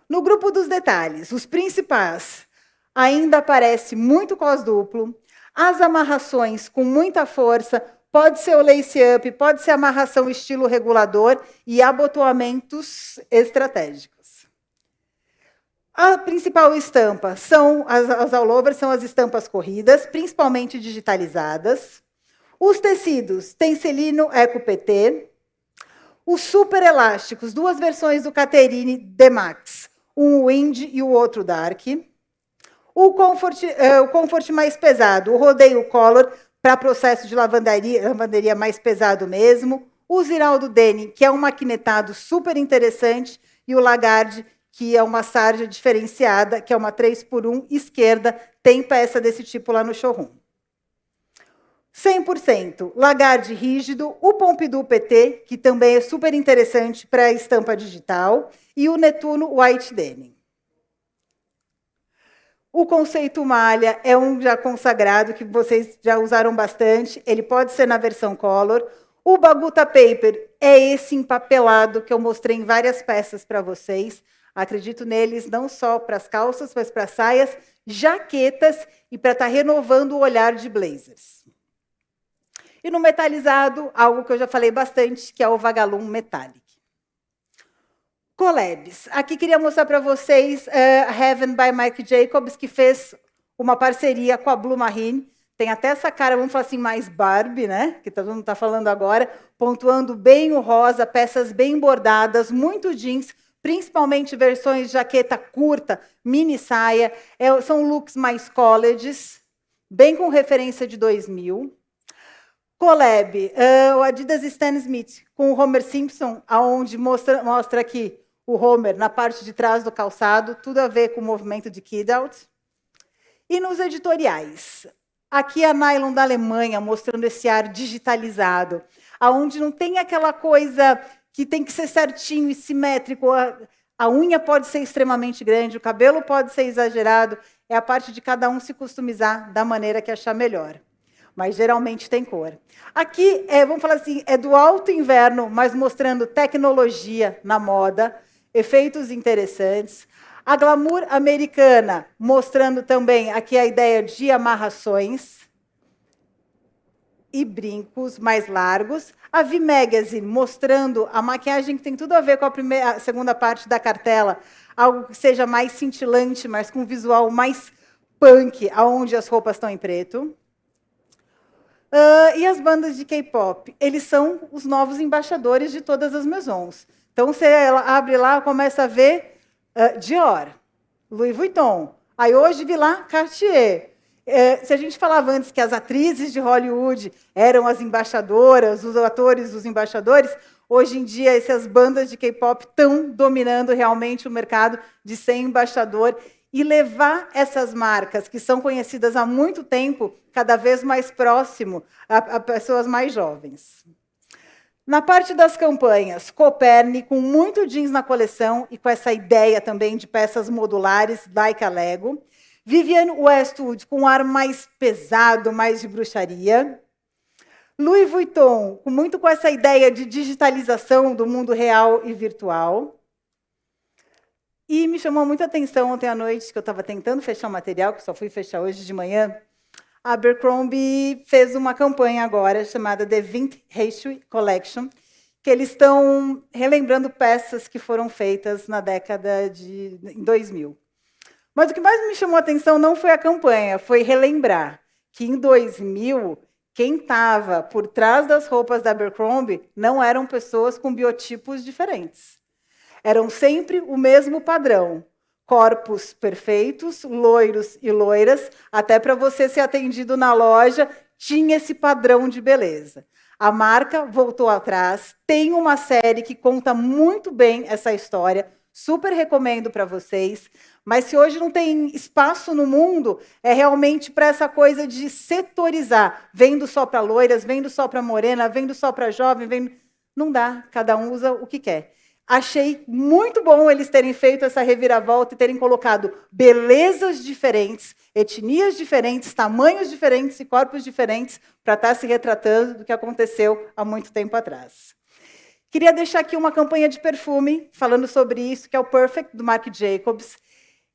No grupo dos detalhes, os principais, ainda aparece muito cos duplo. As amarrações com muita força, pode ser o lace-up, pode ser amarração estilo regulador e abotoamentos estratégicos. A principal estampa são as all-over, são as estampas corridas, principalmente digitalizadas. Os tecidos, Tencelino Eco PT. Os super elásticos, duas versões do Caterine D-Max, um Wind e o outro Dark. O Comfort mais pesado, o Rodeio Color, para processo de lavanderia mais pesado mesmo. O Ziraldo Denim, que é um maquinetado super interessante, e o Lagarde, que é uma sarja diferenciada, que é uma 3x1 esquerda, tem peça desse tipo lá no showroom. 100%, Lagarde rígido, o Pompidou PT, que também é super interessante para estampa digital, e o Netuno White Denim. O conceito malha é um já consagrado, que vocês já usaram bastante, ele pode ser na versão color. O Baguta Paper é esse empapelado que eu mostrei em várias peças para vocês. Acredito neles não só para as calças, mas para saias, jaquetas e para estar renovando o olhar de blazers. E no metalizado, algo que eu já falei bastante, que é o Vagalume Metallic. Collabs. Aqui queria mostrar para vocês Heaven by Marc Jacobs, que fez uma parceria com a Blue Marine. Tem até essa cara, vamos falar assim, mais Barbie, né? Que todo mundo está falando agora, pontuando bem o rosa, peças bem bordadas, muito jeans, principalmente versões de jaqueta curta, mini saia. São looks mais colleges, bem com referência de 2000. Collab, o Adidas Stan Smith com o Homer Simpson, onde mostra aqui o Homer na parte de trás do calçado, tudo a ver com o movimento de Kid Out. E nos editoriais, aqui a Nylon da Alemanha, mostrando esse ar digitalizado, onde não tem aquela coisa que tem que ser certinho e simétrico, a unha pode ser extremamente grande, o cabelo pode ser exagerado, é a parte de cada um se customizar da maneira que achar melhor. Mas geralmente tem cor. Aqui, vamos falar assim, é do alto inverno, mas mostrando tecnologia na moda, efeitos interessantes. A glamour americana, mostrando também aqui a ideia de amarrações e brincos mais largos. A V Magazine, mostrando a maquiagem que tem tudo a ver com a segunda parte da cartela, algo que seja mais cintilante, mas com um visual mais punk, onde as roupas estão em preto. E as bandas de K-pop, eles são os novos embaixadores de todas as maisons. Então, você abre lá, começa a ver Dior, Louis Vuitton. Aí, hoje, vi lá Cartier. Se a gente falava antes que as atrizes de Hollywood eram as embaixadoras, os atores, os embaixadores, hoje em dia, essas bandas de K-pop estão dominando realmente o mercado de ser embaixador e levar essas marcas, que são conhecidas há muito tempo, cada vez mais próximo a pessoas mais jovens. Na parte das campanhas, Coperni, com muito jeans na coleção, e com essa ideia também de peças modulares, like a Lego. Vivienne Westwood, com um ar mais pesado, mais de bruxaria. Louis Vuitton, muito com essa ideia de digitalização do mundo real e virtual. E me chamou muita atenção ontem à noite, que eu estava tentando fechar o material, que só fui fechar hoje de manhã. A Abercrombie fez uma campanha agora, chamada The Vintage Collection, que eles estão relembrando peças que foram feitas na década de 2000. Mas o que mais me chamou a atenção não foi a campanha, foi relembrar que, em 2000, quem estava por trás das roupas da Abercrombie não eram pessoas com biotipos diferentes. Eram sempre o mesmo padrão. Corpos perfeitos, loiros e loiras, até para você ser atendido na loja, tinha esse padrão de beleza. A marca voltou atrás, tem uma série que conta muito bem essa história, super recomendo para vocês, mas se hoje não tem espaço no mundo, é realmente para essa coisa de setorizar, vendo só para loiras, vendo só para morena, vendo só para jovem, não dá, cada um usa o que quer. Achei muito bom eles terem feito essa reviravolta e terem colocado belezas diferentes, etnias diferentes, tamanhos diferentes e corpos diferentes para estar se retratando do que aconteceu há muito tempo atrás. Queria deixar aqui uma campanha de perfume, falando sobre isso, que é o Perfect, do Marc Jacobs.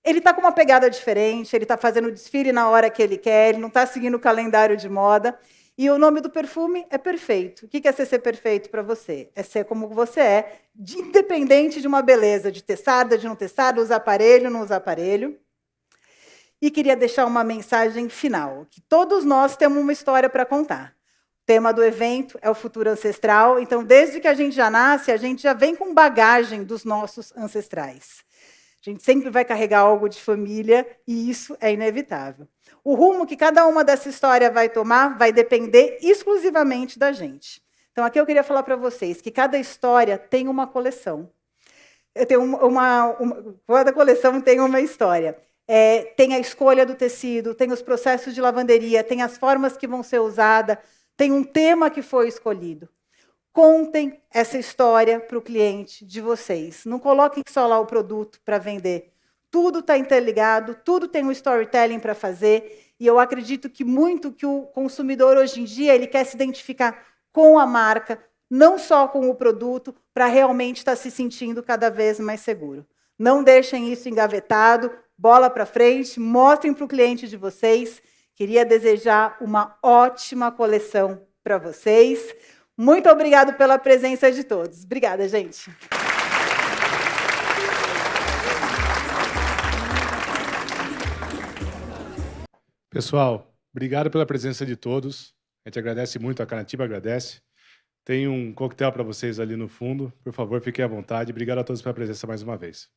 Ele está com uma pegada diferente, ele está fazendo o desfile na hora que ele quer, ele não está seguindo o calendário de moda. E o nome do perfume é Perfeito. O que é ser perfeito para você? É ser como você é, independente de uma beleza, de ter sarda, de não ter sarda, usar aparelho, não usar aparelho. E queria deixar uma mensagem final, que todos nós temos uma história para contar. O tema do evento é o futuro ancestral, então, desde que a gente já nasce, a gente já vem com bagagem dos nossos ancestrais. A gente sempre vai carregar algo de família e isso é inevitável. O rumo que cada uma dessa história vai tomar vai depender exclusivamente da gente. Então, aqui eu queria falar para vocês que cada história tem uma coleção. Cada coleção tem uma história. Tem a escolha do tecido, tem os processos de lavanderia, tem as formas que vão ser usadas, tem um tema que foi escolhido. Contem essa história para o cliente de vocês. Não coloquem só lá o produto para vender. Tudo está interligado, tudo tem um storytelling para fazer, e eu acredito que muito que o consumidor hoje em dia ele quer se identificar com a marca, não só com o produto, para realmente estar se sentindo cada vez mais seguro. Não deixem isso engavetado, bola para frente, mostrem para o cliente de vocês. Queria desejar uma ótima coleção para vocês. Muito obrigado pela presença de todos. Obrigada, gente. Pessoal, obrigado pela presença de todos. A gente agradece muito, a Canatiba agradece. Tem um coquetel para vocês ali no fundo. Por favor, fiquem à vontade. Obrigado a todos pela presença mais uma vez.